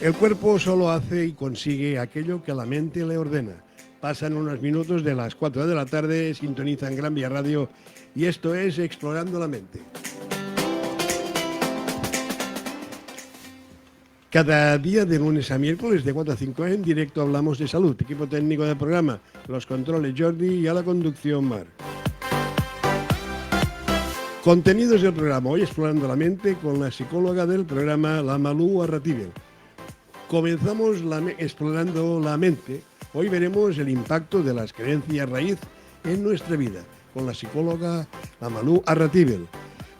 El cuerpo solo hace y consigue aquello que la mente le ordena. Pasan unos minutos de las 4 de la tarde, sintonizan Gran Vía Radio y esto es Explorando la Mente. Cada día de lunes a miércoles de 4 a 5 en directo hablamos de salud. Equipo técnico del programa, los controles Jordi y a la conducción Mar. Contenidos del programa, hoy Explorando la Mente con la psicóloga del programa, la Malú Arratibel. Comenzamos explorando la mente. Hoy veremos el impacto de las creencias raíz en nuestra vida con la psicóloga la Malú Arratibel,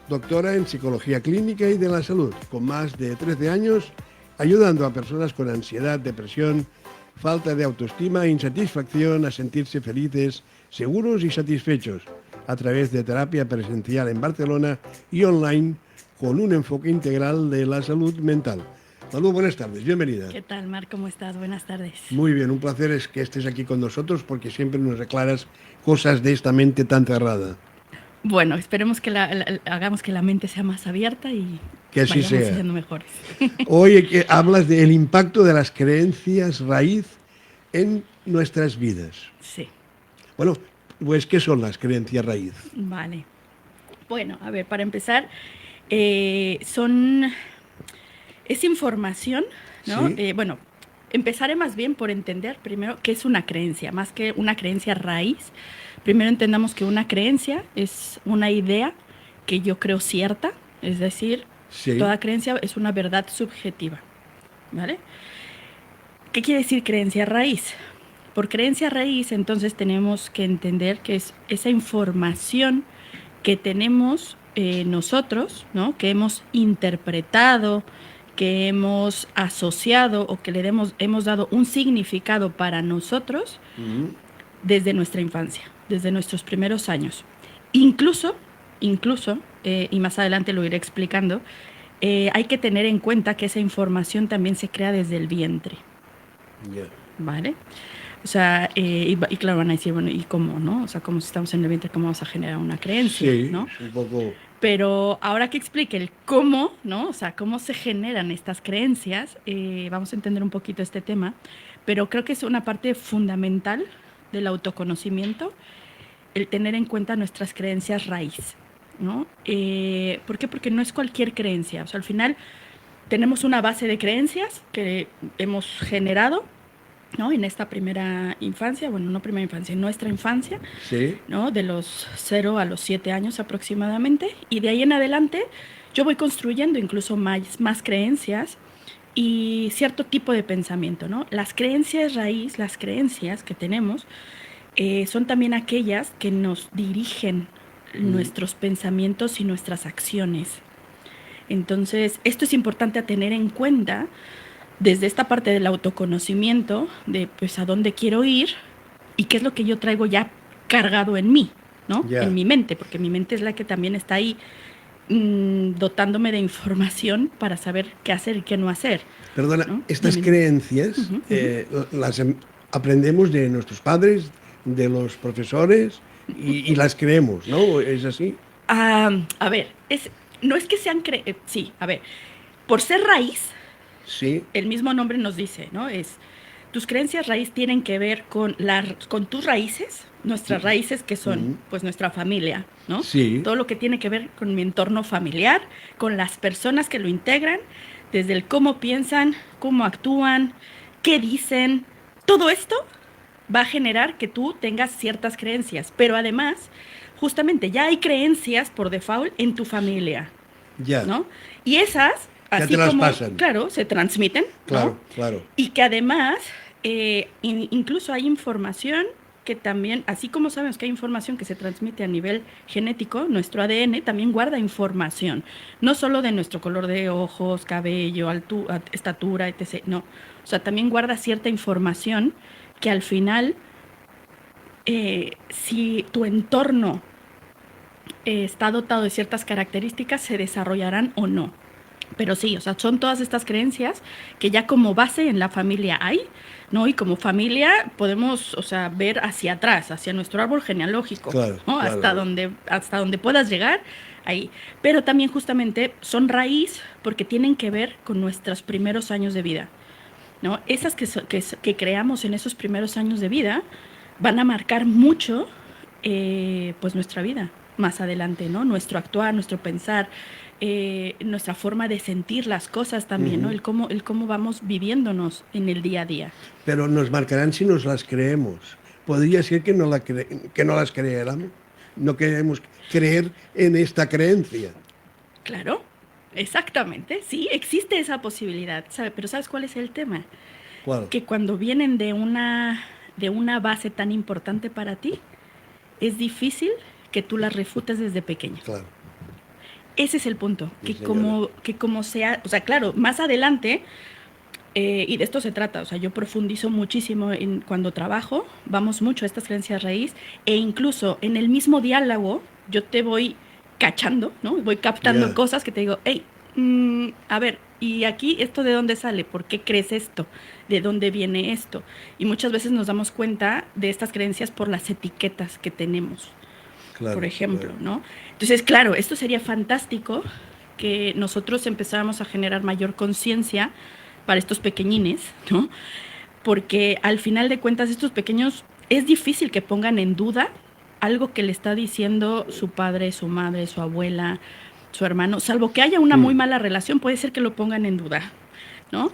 doctora en psicología clínica y de la salud, con más de 13 años ayudando a personas con ansiedad, depresión, falta de autoestima e insatisfacción a sentirse felices, seguros y satisfechos a través de terapia presencial en Barcelona y online con un enfoque integral de la salud mental. Malú, buenas tardes, bienvenida. ¿Qué tal, Mar? ¿Cómo estás? Buenas tardes. Muy bien, un placer es que estés aquí con nosotros porque siempre nos aclaras cosas de esta mente tan cerrada. Bueno, esperemos que hagamos que la mente sea más abierta y que así vayamos sea. siendo mejores. Hoy hablas del impacto de las creencias raíz en nuestras vidas. Sí. Bueno, pues ¿qué son las creencias raíz? Vale. Bueno, a ver, para empezar, es información, ¿no? Sí. Bueno, empezaré más bien por entender primero qué es una creencia, más que una creencia raíz. Primero entendamos que una creencia es una idea que yo creo cierta, es decir, sí. Toda creencia es una verdad subjetiva, ¿vale? ¿Qué quiere decir creencia raíz? Por creencia raíz, entonces tenemos que entender que es esa información que tenemos nosotros, ¿no? Que hemos interpretado, que hemos asociado o que le hemos dado un significado para nosotros desde nuestra infancia, desde nuestros primeros años. Incluso, y más adelante lo iré explicando, hay que tener en cuenta que esa información también se crea desde el vientre. Yeah. ¿Vale? O sea, y claro, van a decir, bueno, ¿y cómo, no? O sea, como si estamos en el vientre, ¿cómo vamos a generar una creencia? Sí, ¿no? un poco. Pero ahora que explique el cómo, ¿no? O sea, cómo se generan estas creencias, vamos a entender un poquito este tema, pero creo que es una parte fundamental del autoconocimiento, el tener en cuenta nuestras creencias raíz, ¿no? ¿Por qué? Porque no es cualquier creencia. O sea, al final tenemos una base de creencias que hemos generado, ¿no? En esta primera infancia, bueno, no primera infancia, en nuestra infancia, sí. ¿no? De los 0 a los 7 años aproximadamente, y de ahí en adelante yo voy construyendo incluso más creencias y cierto tipo de pensamiento, ¿no? Las creencias raíz, las creencias que tenemos, son también aquellas que nos dirigen nuestros pensamientos y nuestras acciones. Entonces, esto es importante a tener en cuenta desde esta parte del autoconocimiento, de pues a dónde quiero ir y qué es lo que yo traigo ya cargado en mí, ¿no? Yeah. En mi mente, porque mi mente es la que también está ahí dotándome de información para saber qué hacer y qué no hacer. Perdona, ¿no? estas creencias las aprendemos de nuestros padres, de los profesores y las creemos, ¿no? ¿Es así? A ver, no es que sean sí, a ver, por ser raíz, sí. El mismo nombre nos dice, ¿no? Tus creencias raíz tienen que ver con tus raíces, nuestras raíces que son, pues, nuestra familia, ¿no? Sí. Todo lo que tiene que ver con mi entorno familiar, con las personas que lo integran, desde el cómo piensan, cómo actúan, qué dicen, todo esto va a generar que tú tengas ciertas creencias, pero además, justamente, ya hay creencias por default en tu familia, ¿no? Y esas, así ya te las como, pasan. Claro, se transmiten, claro, ¿no? Claro. Y que además, incluso hay información que también, así como sabemos que hay información que se transmite a nivel genético, nuestro ADN también guarda información, no solo de nuestro color de ojos, cabello, estatura, etc., no. O sea, también guarda cierta información que al final, si tu entorno está dotado de ciertas características, se desarrollarán o no. Pero sí, o sea, son todas estas creencias que ya como base en la familia hay, ¿no? Y como familia podemos, o sea, ver hacia atrás, hacia nuestro árbol genealógico, claro, ¿no? Claro. Hasta donde puedas llegar, ahí. Pero también justamente son raíz porque tienen que ver con nuestros primeros años de vida. ¿no? Esas que creamos en esos primeros años de vida van a marcar mucho pues nuestra vida más adelante, ¿no? Nuestro actuar, nuestro pensar, nuestra forma de sentir las cosas también, ¿no? El cómo vamos viviéndonos en el día a día. Pero nos marcarán si nos las creemos. Podría ser que que no las creéramos. No queremos creer en esta creencia. Claro, exactamente, sí, existe esa posibilidad, ¿sabe? Pero ¿sabes cuál es el tema? ¿Cuál? Que cuando vienen de una base tan importante para ti, es difícil que tú las refutes desde pequeño. Claro. Ese es el punto, Sí, que como sea, o sea, claro, más adelante, y de esto se trata, o sea, yo profundizo muchísimo cuando trabajo, vamos mucho a estas creencias raíz, e incluso en el mismo diálogo, yo te voy cachando, ¿no? Voy captando cosas que te digo, hey, a ver, ¿y aquí esto de dónde sale? ¿Por qué crees esto? ¿De dónde viene esto? Y muchas veces nos damos cuenta de estas creencias por las etiquetas que tenemos, claro, por ejemplo, claro, ¿no? Entonces, claro, esto sería fantástico que nosotros empezáramos a generar mayor conciencia para estos pequeñines, ¿no? Porque al final de cuentas estos pequeños es difícil que pongan en duda algo que le está diciendo su padre, su madre, su abuela, su hermano, salvo que haya una muy mala relación, puede ser que lo pongan en duda, ¿no?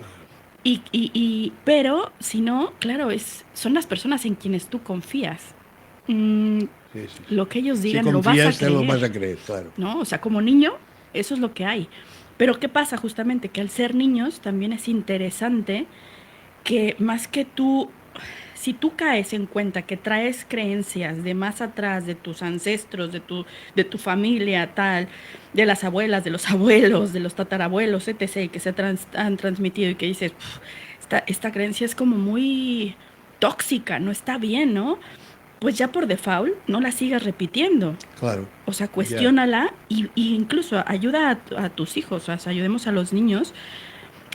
Pero si no, claro, son las personas en quienes tú confías. Sí. Lo que ellos digan si lo vas a creer. Lo vas a creer, claro. ¿No? O sea, como niño, eso es lo que hay. Pero ¿qué pasa justamente? Que al ser niños también es interesante que más que tú, si tú caes en cuenta que traes creencias de más atrás, de tus ancestros, de tu familia, tal, de las abuelas, de los abuelos, de los tatarabuelos, etc., que se han transmitido y que dices, esta creencia es como muy tóxica, no está bien, ¿no? Pues ya por default no la sigas repitiendo. Claro. O sea, cuestiónala y incluso ayuda a tus hijos, o sea, ayudemos a los niños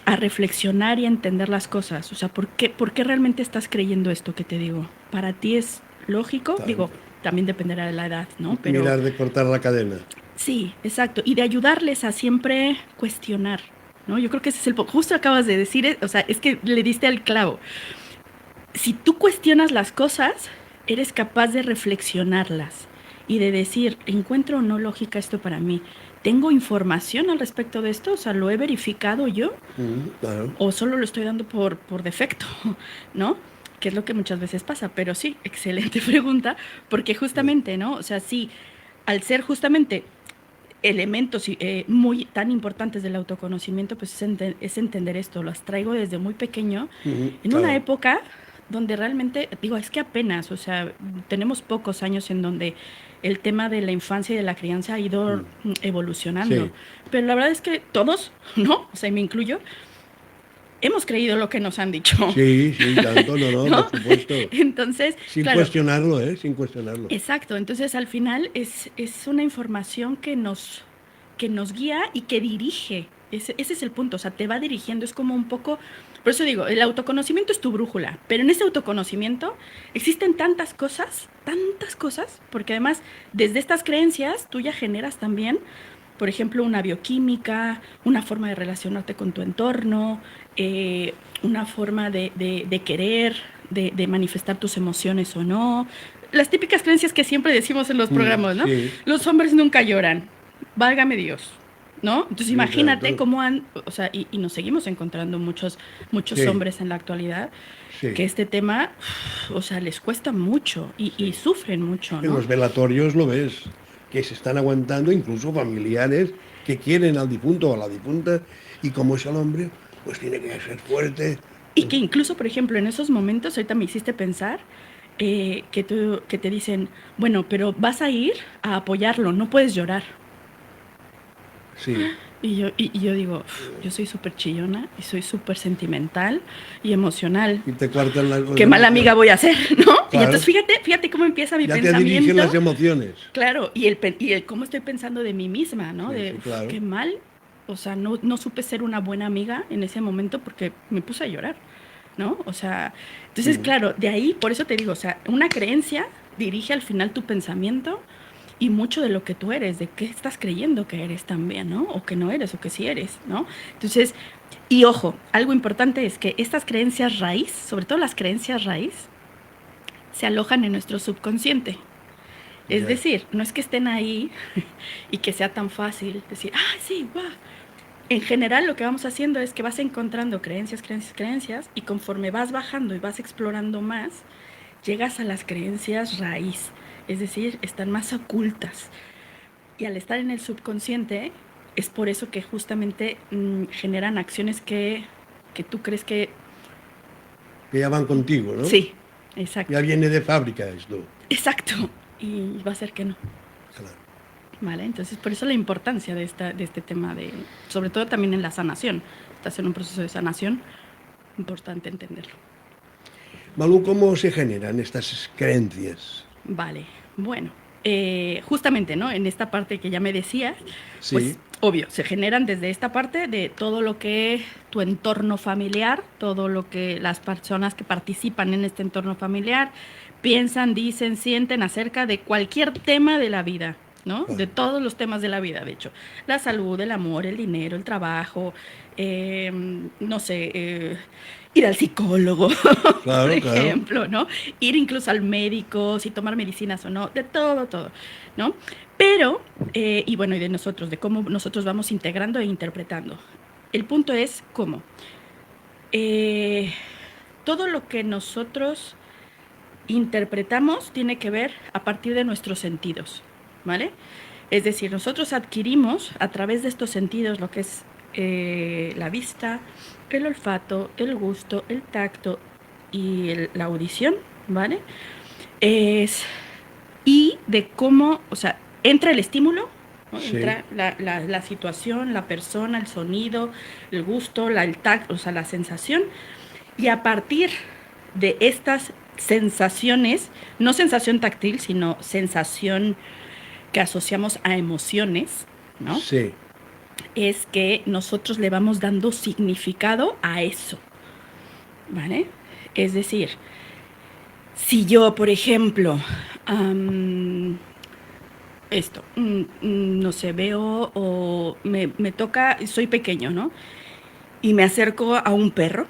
a reflexionar y a entender las cosas. O sea, ¿por qué realmente estás creyendo esto que te digo? ¿Para ti es lógico? Claro. Digo, también dependerá de la edad, ¿no? Pero mirar de cortar la cadena. Sí, exacto. Y de ayudarles a siempre cuestionar, ¿no? Yo creo que ese es el punto. Justo acabas de decir, o sea, es que le diste al clavo. Si tú cuestionas las cosas, eres capaz de reflexionarlas y de decir, ¿encuentro o no lógica esto para mí? ¿Tengo información al respecto de esto? O sea, ¿lo he verificado yo? Claro. ¿O solo lo estoy dando por defecto? ¿No? Que es lo que muchas veces pasa. Pero sí, excelente pregunta, porque justamente, ¿no? O sea, sí, al ser justamente elementos muy tan importantes del autoconocimiento, pues es entender esto. Las traigo desde muy pequeño, en una época donde realmente, digo, es que apenas, o sea, tenemos pocos años en donde el tema de la infancia y de la crianza ha ido evolucionando. Sí. Pero la verdad es que todos, ¿no? O sea, me incluyo, hemos creído lo que nos han dicho. Sí, tanto, no, por supuesto. Entonces, sin cuestionarlo, sin cuestionarlo. Exacto, entonces al final es una información que nos guía y que dirige. Ese es el punto, o sea, te va dirigiendo, es como un poco... Por eso digo, el autoconocimiento es tu brújula, pero en ese autoconocimiento existen tantas cosas, porque además desde estas creencias tú ya generas también, por ejemplo, una bioquímica, una forma de relacionarte con tu entorno, una forma de querer, de manifestar tus emociones o no. Las típicas creencias que siempre decimos en los programas, ¿no? Sí. Los hombres nunca lloran, válgame Dios. ¿No? Entonces imagínate cómo o sea, y nos seguimos encontrando muchos hombres en la actualidad que este tema, o sea, les cuesta mucho y sufren mucho, ¿no? En los velatorios lo ves, que se están aguantando incluso familiares que quieren al difunto o a la difunta, y como es el hombre, pues tiene que ser fuerte. Y que incluso, por ejemplo, en esos momentos, ahorita me hiciste pensar, que te dicen, bueno, pero vas a ir a apoyarlo, no puedes llorar. Sí. Y yo digo, yo soy súper chillona y soy súper sentimental y emocional. Y te cuartan las... Qué mala amiga voy a ser, ¿no? Claro. Y entonces fíjate cómo empieza mi pensamiento. Ya te dirigen las emociones. Claro, y el cómo estoy pensando de mí misma, ¿no? Sí, claro. Qué mal, o sea, no supe ser una buena amiga en ese momento porque me puse a llorar, ¿no? O sea, entonces, claro, de ahí, por eso te digo, o sea, una creencia dirige al final tu pensamiento. y mucho de lo que tú eres, de qué estás creyendo que eres también, ¿no? O que no eres, o que sí eres, ¿no? Entonces, y ojo, algo importante es que estas creencias raíz, sobre todo las creencias raíz, se alojan en nuestro subconsciente. Es Ya. decir, no es que estén ahí y que sea tan fácil decir, ah, sí, guau. En general lo que vamos haciendo es que vas encontrando creencias, creencias, creencias, y conforme vas bajando y vas explorando más, llegas a las creencias raíz, es decir, están más ocultas. Y al estar en el subconsciente, es por eso que justamente generan acciones que tú crees que... Que ya van contigo, ¿no? Sí, exacto. Ya viene de fábrica esto. Exacto. Y va a ser que no. Claro. ¿Vale? Entonces, por eso la importancia de este tema, sobre todo también en la sanación. Estás en un proceso de sanación, importante entenderlo. Malú, ¿cómo se generan estas creencias? Vale, bueno, justamente, ¿no? En esta parte que ya me decías, Sí. pues obvio, se generan desde esta parte de todo lo que tu entorno familiar, todo lo que las personas que participan en este entorno familiar piensan, dicen, sienten acerca de cualquier tema de la vida, ¿no? Claro. De todos los temas de la vida, de hecho. La salud, el amor, el dinero, el trabajo, no sé, ir al psicólogo, Claro, por claro. ejemplo, ¿no? Ir incluso al médico, si tomar medicinas o no, de todo, ¿no? Pero, y bueno, y de nosotros, de cómo nosotros vamos integrando e interpretando. El punto es cómo. Todo lo que nosotros interpretamos tiene que ver a partir de nuestros sentidos, ¿vale? Es decir, nosotros adquirimos a través de estos sentidos lo que es la vista, el olfato, el gusto, el tacto y la audición, ¿vale? Y de cómo, o sea, entra el estímulo, ¿no? Sí. Entra la situación, la persona, el sonido, el gusto, el tacto, o sea, la sensación, y a partir de estas sensaciones, no sensación táctil, sino sensación que asociamos a emociones, ¿no? Sí. Es que nosotros le vamos dando significado a eso, ¿vale? Es decir, si yo, por ejemplo, no sé, veo o me toca, soy pequeño, ¿no? Y me acerco a un perro.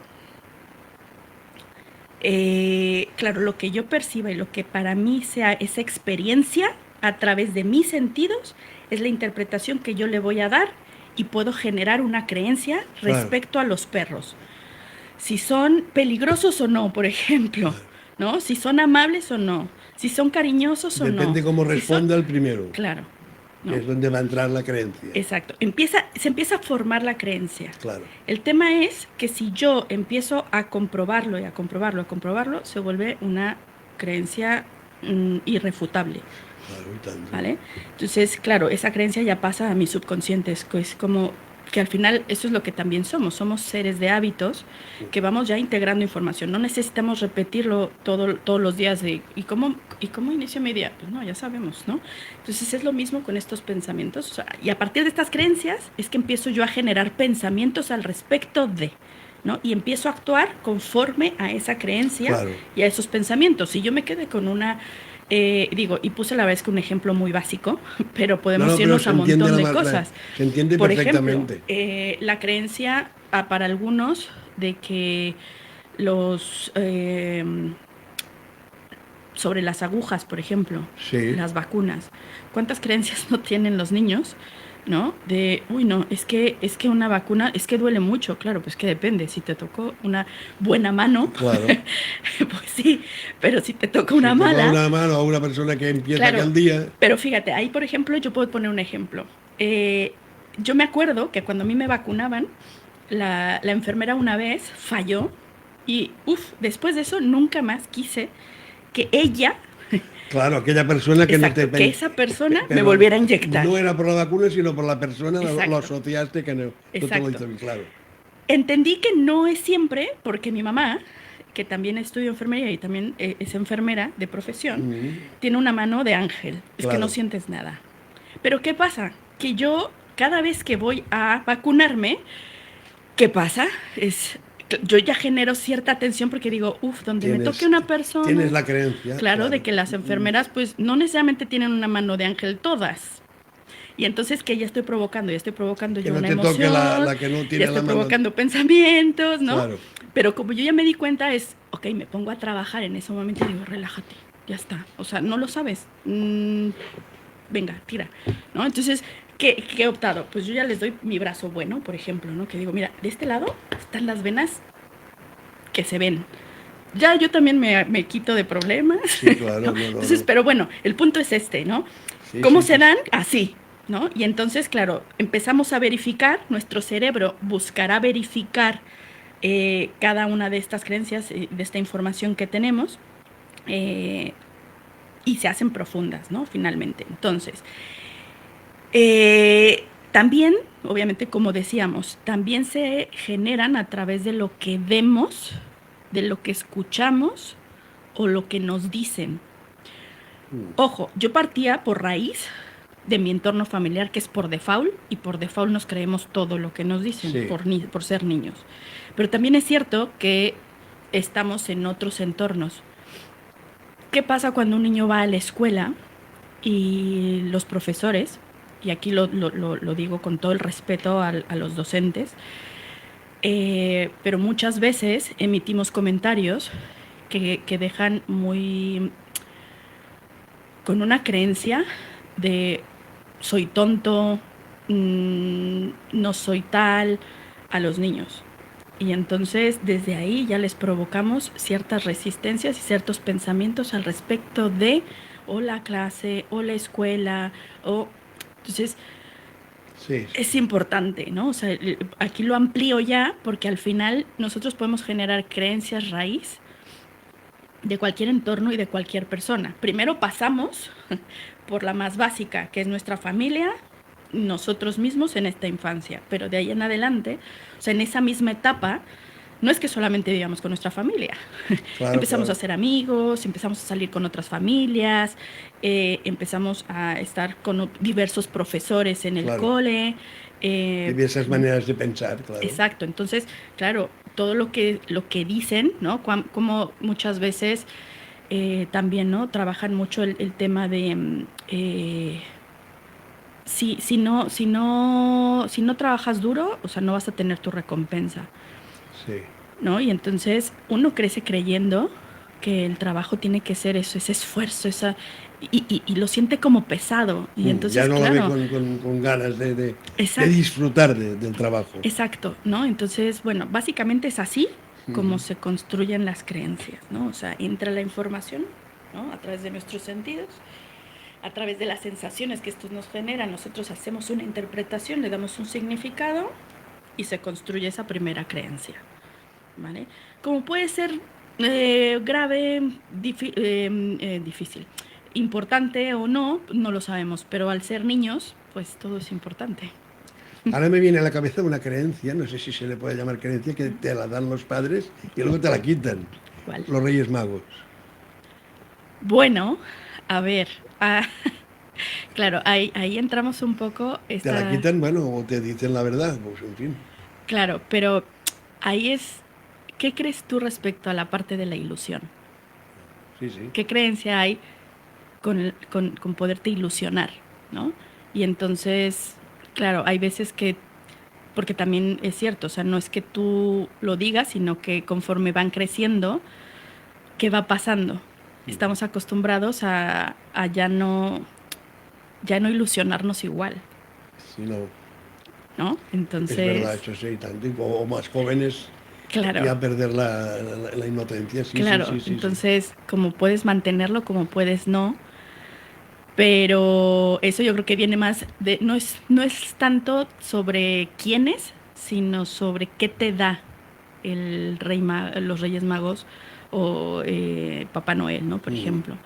Claro, lo que yo perciba y lo que para mí sea esa experiencia a través de mis sentidos es la interpretación que yo le voy a dar y puedo generar una creencia respecto a los perros. Si son peligrosos o no, por ejemplo, ¿no? Si son amables o no, si son cariñosos o no. Depende cómo responda el primero. Claro. ¿no? Es donde va a entrar la creencia. Exacto. Se empieza a formar la creencia. Claro. El tema es que si yo empiezo a comprobarlo y a comprobarlo, se vuelve una creencia irrefutable. Claro, y tanto. ¿Vale? Entonces, claro, esa creencia ya pasa a mi subconsciente. Es como que al final eso es lo que también somos. Somos seres de hábitos que vamos ya integrando información. No necesitamos repetirlo todos los días de ¿y cómo inicio mi día? Pues no, ya sabemos, ¿no? Entonces es lo mismo con estos pensamientos. O sea, y a partir de estas creencias es que empiezo yo a generar pensamientos al respecto de, ¿no? Y empiezo a actuar conforme a esa creencia Claro. y a esos pensamientos. Si yo me quedé con una... y puse la verdad es que un ejemplo muy básico, pero podemos irnos a un montón de cosas. Se entiende Por perfectamente. ejemplo, la creencia para algunos de que los sobre las agujas, por ejemplo, Sí. las vacunas, ¿cuántas creencias no tienen los niños? ¿No? De, uy, no, es que una vacuna, es que duele mucho, claro, pues que depende, si te tocó una buena mano, Claro. pues sí, pero si te toca una Si mala... toca una mano a una persona que empieza Claro, aquel día... pero fíjate, ahí por ejemplo, yo puedo poner un ejemplo. Yo me acuerdo que cuando a mí me vacunaban, la enfermera una vez falló y, después de eso nunca más quise que ella... Claro, aquella persona que Exacto, no te... que esa persona me pero volviera a inyectar. No era por la vacuna, sino por la persona, Exacto. lo asociaste que no te lo Exacto. hizo bien claro. Entendí que no es siempre, porque mi mamá, que también estudió enfermería y también es enfermera de profesión, tiene una mano de ángel. Es Claro. que no sientes nada. Pero ¿qué pasa? Que yo, cada vez que voy a vacunarme, ¿qué pasa? Es yo ya genero cierta tensión porque digo, donde me toque una persona... Tienes la creencia. Claro, de que las enfermeras pues no necesariamente tienen una mano de ángel todas. Y entonces que ya estoy provocando Que yo no una te toque emoción, la que no ya tiene estoy la mano. provocando pensamientos, ¿no? Claro. Pero como yo ya me di cuenta ok, me pongo a trabajar en ese momento y digo, relájate, ya está. O sea, no lo sabes. Venga, tira, ¿no? Entonces, ¿qué he optado? Pues yo ya les doy mi brazo bueno, por ejemplo, ¿no? Que digo, mira, de este lado están las venas que se ven. Ya yo también me quito de problemas. Sí, claro. ¿no? Entonces, pero bueno, el punto es ¿no? Sí, ¿Cómo sí, se sí. dan? Así, ¿no? Y entonces, claro, empezamos a verificar, nuestro cerebro buscará verificar cada una de estas creencias, de esta información que tenemos, y se hacen profundas, ¿no? Finalmente. Entonces, también, obviamente, como decíamos, también se generan a través de lo que vemos, de lo que escuchamos o lo que nos dicen. Ojo, yo partía por raíz de mi entorno familiar, que es por default, y por default nos creemos todo lo que nos dicen, Sí. por ser niños. Pero también es cierto que estamos en otros entornos. ¿Qué pasa cuando un niño va a la escuela y los profesores, y aquí lo digo con todo el respeto a los docentes, pero muchas veces emitimos comentarios que dejan muy con una creencia de soy tonto, no soy tal, a los niños. Y entonces desde ahí ya les provocamos ciertas resistencias y ciertos pensamientos al respecto de o la clase o la escuela o... Entonces Sí. es importante, ¿no? O sea, aquí lo amplío ya porque al final nosotros podemos generar creencias raíz de cualquier entorno y de cualquier persona. Primero pasamos por la más básica, que es nuestra familia, nosotros mismos en esta infancia, pero de ahí en adelante, o sea, en esa misma etapa, no es que solamente vivamos con nuestra familia. Claro, Empezamos claro. a ser amigos, empezamos a salir con otras familias, empezamos a estar con diversos profesores en el Claro. cole. Diversas maneras de pensar, claro. Exacto, entonces, claro, todo lo que dicen, ¿no? Como muchas veces también, ¿no? Trabajan mucho el tema de si no trabajas duro, o sea, no vas a tener tu recompensa, Sí. ¿no? Y entonces uno crece creyendo que el trabajo tiene que ser eso, ese esfuerzo, y lo siente como pesado. Y entonces, ya no claro, lo ve con ganas de exacto. disfrutar del trabajo. Exacto, ¿no? Entonces, bueno, básicamente es así como se construyen las creencias, ¿no? O sea, entra la información, ¿no? A través de nuestros sentidos, a través de las sensaciones que estos nos generan, nosotros hacemos una interpretación, le damos un significado y se construye esa primera creencia, ¿vale? Como puede ser grave, difícil, importante o no, no lo sabemos, pero al ser niños, pues todo es importante. Ahora me viene a la cabeza una creencia, no sé si se le puede llamar creencia, que te la dan los padres y luego te la quitan. ¿Cuál? Los Reyes Magos. Bueno, a ver, claro, ahí entramos un poco. Te la quitan, bueno, o te dicen la verdad, pues en fin. Claro, pero ahí es, ¿qué crees tú respecto a la parte de la ilusión? Sí, sí. ¿Qué creencia hay con poderte ilusionar, ¿no? Y entonces, claro, hay veces que, porque también es cierto, o sea, no es que tú lo digas, sino que conforme van creciendo, ¿qué va pasando? Estamos acostumbrados a ya no ilusionarnos igual, Sí, no. ¿no? Entonces, Es verdad, eso sí, tanto. O más jóvenes claro, ya perder la inocencia. Sí, claro. sí, sí, Entonces, como puedes mantenerlo, como puedes no. Pero eso yo creo que viene más de, no es tanto sobre quiénes, sino sobre qué te da los Reyes Magos o Papá Noel, ¿no? Por ejemplo.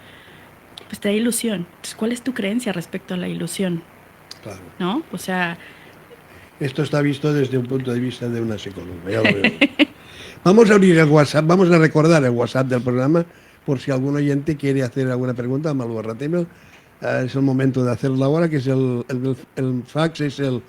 Pues te da ilusión. Entonces, ¿cuál es tu creencia respecto a la ilusión? Claro. ¿No? O sea, Esto está visto desde un punto de vista de una psicóloga, ya lo veo. Vamos a abrir el WhatsApp, vamos a recordar el WhatsApp del programa por si algún oyente quiere hacer alguna pregunta a Malú Arratemel. Es el momento de hacerlo ahora, que es el fax, es el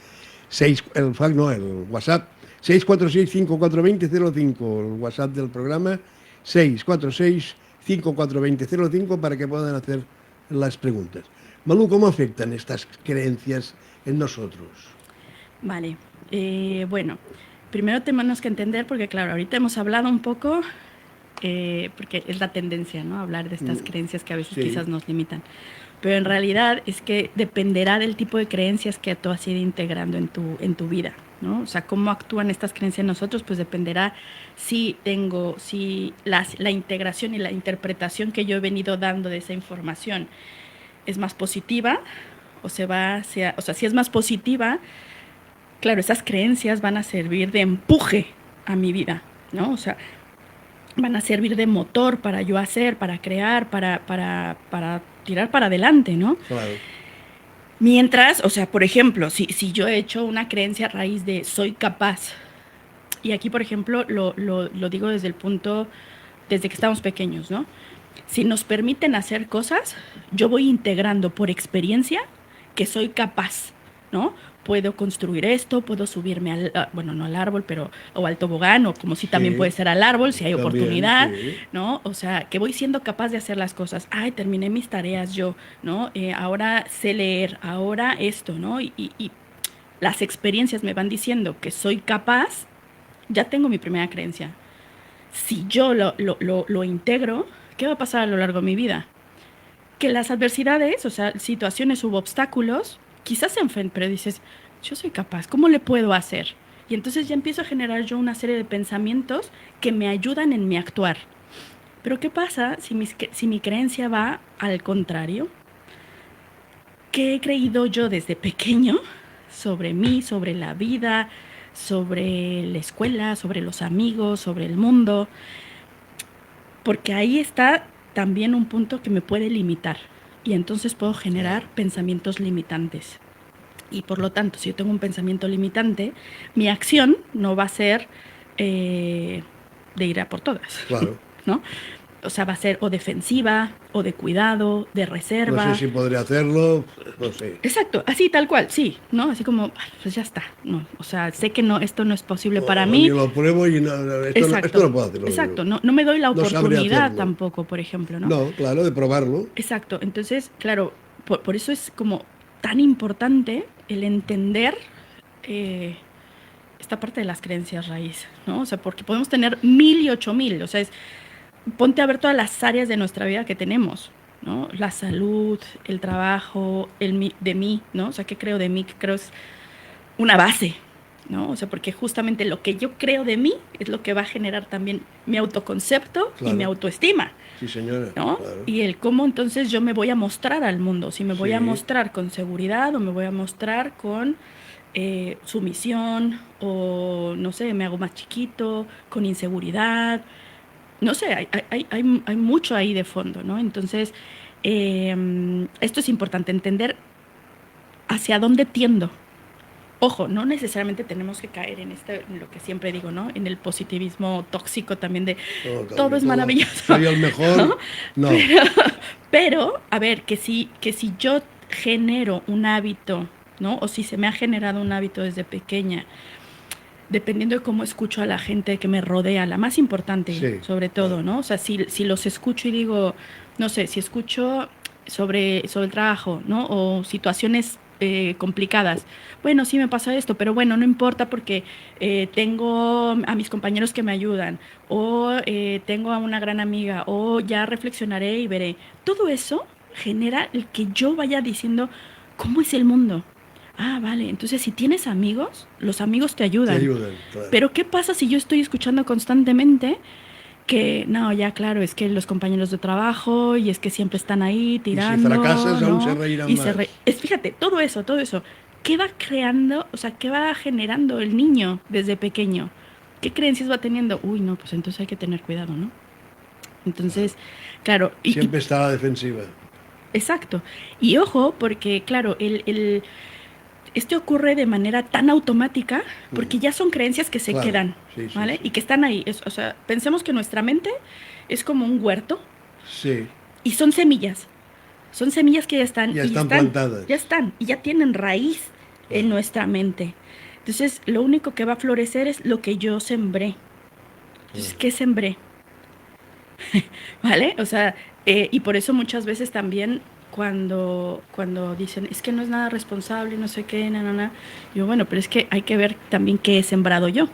6, el fax no, el WhatsApp 646-5420-05, el WhatsApp del programa, 646-5420-05, para que puedan hacer las preguntas. Malú, ¿cómo afectan estas creencias en nosotros? Vale, bueno, primero tenemos que entender, porque claro, ahorita hemos hablado un poco, porque es la tendencia, ¿no? Hablar de estas creencias que a veces Sí. quizás nos limitan. Pero en realidad es que dependerá del tipo de creencias que tú has ido integrando en tu vida, ¿no? O sea, cómo actúan estas creencias en nosotros, pues dependerá si la integración y la interpretación que yo he venido dando de esa información es más positiva o si es más positiva, claro, esas creencias van a servir de empuje a mi vida, ¿no? O sea, van a servir de motor para yo hacer, para crear, para tirar para adelante, ¿no? Claro. Mientras, o sea, por ejemplo, si yo he hecho una creencia a raíz de soy capaz, y aquí, por ejemplo, lo digo desde que estamos pequeños, ¿no? Si nos permiten hacer cosas, yo voy integrando por experiencia que soy capaz, ¿no? Puedo construir esto, puedo subirme no al árbol, o al tobogán, o como si también puede ser al árbol, si hay también, oportunidad, sí. ¿no? O sea, que voy siendo capaz de hacer las cosas. Ay, terminé mis tareas yo, ¿no? Ahora sé leer, ahora esto, ¿no? Y las experiencias me van diciendo que soy capaz, ya tengo mi primera creencia. Si yo lo integro, ¿qué va a pasar a lo largo de mi vida? Que las adversidades, o sea, situaciones u obstáculos, quizás se enfrenten, pero dices, yo soy capaz, ¿cómo le puedo hacer? Y entonces ya empiezo a generar yo una serie de pensamientos que me ayudan en mi actuar. Pero ¿qué pasa si mi creencia va al contrario? ¿Qué he creído yo desde pequeño sobre mí, sobre la vida, sobre la escuela, sobre los amigos, sobre el mundo? Porque ahí está también un punto que me puede limitar y entonces puedo generar pensamientos limitantes. Y por lo tanto, si yo tengo un pensamiento limitante, mi acción no va a ser de ir a por todas, Claro. ¿no? O sea, va a ser o defensiva, o de cuidado, de reserva. No sé si podré hacerlo, no sé. Exacto, así tal cual, sí, ¿no? Así como, pues ya está, no, o sea, sé que no, esto no es posible para mí. Ni lo pruebo y esto no puedo hacerlo. Exacto, no me doy la No sabré oportunidad hacerlo. tampoco, por ejemplo, ¿no? No, claro, de probarlo. Exacto, entonces, claro, por eso es como tan importante el entender esta parte de las creencias raíz, ¿no? O sea, porque podemos tener 1000 y 8000, o sea, ponte a ver todas las áreas de nuestra vida que tenemos, ¿no? La salud, el trabajo, de mí, ¿no? O sea, ¿qué creo de mí? ¿Qué creo es una base, ¿no? O sea, porque justamente lo que yo creo de mí es lo que va a generar también mi autoconcepto y mi autoestima. Sí, señora. ¿No? Claro. Y el cómo entonces yo me voy a mostrar al mundo, si me voy a mostrar con seguridad o me voy a mostrar con sumisión o, no sé, me hago más chiquito, con inseguridad. No sé, hay mucho ahí de fondo, ¿no? Entonces, esto es importante, entender hacia dónde tiendo. Ojo, no necesariamente tenemos que caer en lo que siempre digo, ¿no? En el positivismo tóxico también de todo es maravilloso. Soy el mejor. No. Pero, a ver, que si yo genero un hábito, ¿no? O si se me ha generado un hábito desde pequeña, dependiendo de cómo escucho a la gente que me rodea, la más importante, sobre todo, ¿no? O sea, si los escucho y digo, no sé, si escucho sobre el trabajo, ¿no? O situaciones complicadas. Bueno, sí me pasa esto, pero bueno, no importa porque tengo a mis compañeros que me ayudan, o tengo a una gran amiga, o ya reflexionaré y veré. Todo eso genera el que yo vaya diciendo cómo es el mundo. Ah, vale, entonces si tienes amigos, los amigos te ayudan. Te ayudan, claro. Pero ¿qué pasa si yo estoy escuchando constantemente que, no, ya claro, es que los compañeros de trabajo y es que siempre están ahí tirando? Y si fracasas, ¿no? aún se reirán más. Fíjate, todo eso, ¿qué va creando, o sea, qué va generando el niño desde pequeño? ¿Qué creencias va teniendo? Uy, no, pues entonces hay que tener cuidado, ¿no? Entonces, claro. Siempre está a la defensiva. Exacto. Y ojo, porque, claro, esto ocurre de manera tan automática porque ya son creencias que se quedan, ¿vale? Y que están ahí. O sea, pensemos que nuestra mente es como un huerto. Sí. Y son semillas. Son semillas que ya están. Ya están plantadas. Ya están. Y ya tienen raíz en nuestra mente. Entonces, lo único que va a florecer es lo que yo sembré. Entonces, ¿qué sembré? ¿Vale? O sea, y por eso muchas veces también cuando dicen, es que no es nada responsable, no sé qué, yo, bueno, pero es que hay que ver también qué he sembrado yo,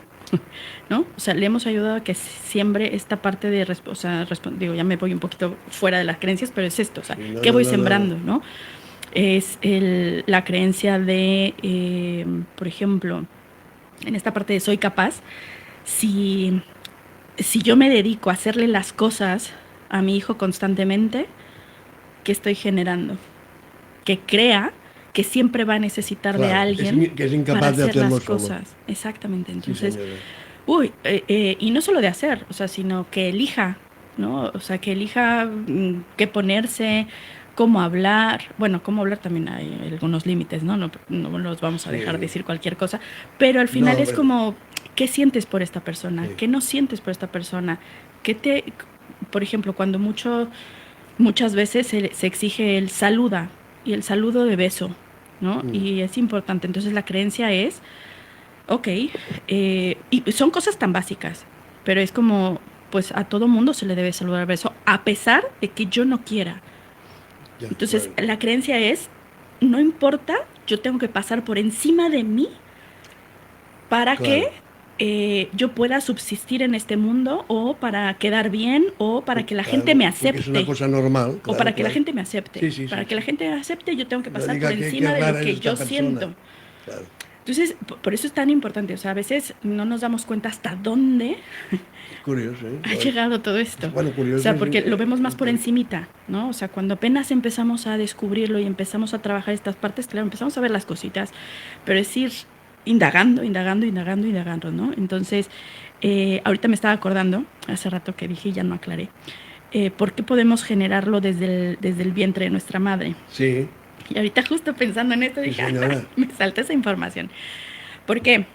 ¿no? O sea, le hemos ayudado a que siembre esta parte de, o sea, digo, ya me voy un poquito fuera de las creencias, pero es esto, o sea, Sí, no, ¿qué voy no, sembrando, no? Es la creencia de, por ejemplo, en esta parte de soy capaz, si si yo me dedico a hacerle las cosas a mi hijo constantemente, ¿qué estoy generando? Que crea que siempre va a necesitar de claro, alguien que es para incapaz de hacer hacerlo las solo. cosas. Exactamente. Sí, Entonces, señora. y no solo de hacer, o sea, sino que elija, ¿no? O sea, que elija qué ponerse, cómo hablar. Bueno, cómo hablar también hay algunos límites, ¿no? No los vamos a dejar Sí. decir cualquier cosa, pero al final No, es pero, como, ¿qué sientes por esta persona? sí. ¿Qué no sientes por esta persona? ¿Qué te, por ejemplo, cuando muchas veces se exige el saluda y el saludo de beso, ¿no? Mm, Y es importante. Entonces la creencia es, ok, y son cosas tan básicas, pero es como, pues a todo mundo se le debe saludar beso, a pesar de que yo no quiera. ya, Entonces claro. la creencia es, no importa, yo tengo que pasar por encima de mí para que Claro. yo pueda subsistir en este mundo o para quedar bien o para que la gente me Porque es una acepte. cosa normal, O claro, para que la claro. gente me acepte. Sí, sí, Para sí, que la sí. gente me acepte, yo tengo que No pasar por diga que encima de lo rara es que esta yo persona. siento. Claro. Entonces, por eso es tan importante. O sea, a veces no nos damos cuenta hasta dónde Es curioso, ¿eh? ha llegado todo esto. Bueno, O curioso sea, es porque lo vemos más por encimita, ¿no? O sea, cuando apenas empezamos a descubrirlo y empezamos a trabajar estas partes, claro, empezamos a ver las cositas, pero es ir indagando, indagando, indagando, indagando, ¿no? Entonces, ahorita me estaba acordando, hace rato que dije y ya no aclaré, ¿por qué podemos generarlo desde el vientre de nuestra madre? Sí, Y ahorita justo pensando en esto sí, dije, señora. me salta esa información. Porque,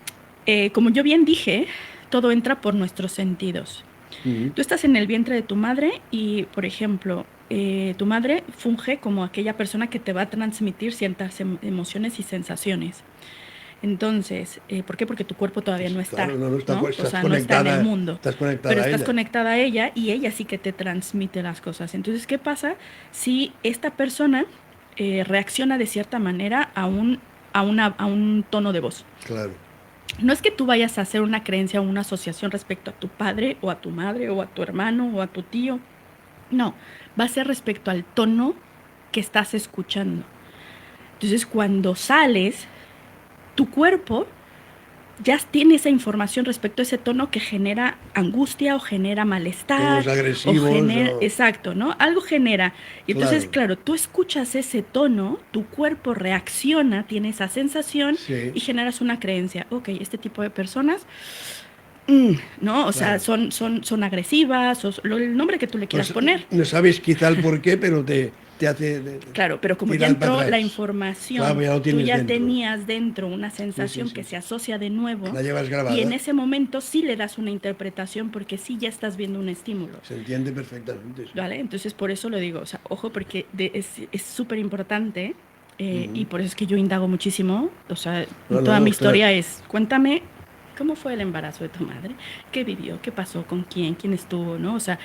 como yo bien dije, todo entra por nuestros sentidos. Mm, Tú estás en el vientre de tu madre y, por ejemplo, tu madre funge como aquella persona que te va a transmitir ciertas emociones y sensaciones. Entonces, ¿por qué? Porque tu cuerpo todavía no está, claro, no, no está, ¿no? O estás sea, no está en el conectada, mundo, estás pero conectada a estás ella. conectada a ella y ella sí que te transmite las cosas. Entonces, ¿qué pasa si esta persona reacciona de cierta manera a un tono de voz? Claro. No es que tú vayas a hacer una creencia o una asociación respecto a tu padre o a tu madre o a tu hermano o a tu tío. No, va a ser respecto al tono que estás escuchando. Entonces, cuando sales, tu cuerpo ya tiene esa información respecto a ese tono que genera angustia o genera malestar Tonos o agresivos, genera, exacto, ¿no? Algo genera. Y entonces, claro. claro, tú escuchas ese tono, tu cuerpo reacciona, tiene esa sensación Sí, y generas una creencia. Ok, este tipo de personas, ¿no? O sea, claro. son agresivas, o el nombre que tú le quieras poner. No sabes quizá el por qué, pero te hace Claro, pero como ya tirar para entró la atrás. Claro, información, ya lo tú tienes ya dentro. tenías dentro una Sí, sí, sensación sí, que se sí. asocia de nuevo La llevas y en grabada. ese momento sí le das una interpretación porque sí ya estás viendo un estímulo, Se entiende perfectamente, sí. ¿vale? Entonces por eso lo digo, o sea, ojo porque es súper importante y Ujú. por eso es que yo indago muchísimo, o sea, No, toda no, mi ostras. historia es, cuéntame cómo fue el embarazo de tu madre, qué vivió, qué pasó, con quién, quién estuvo, ¿no? O sea,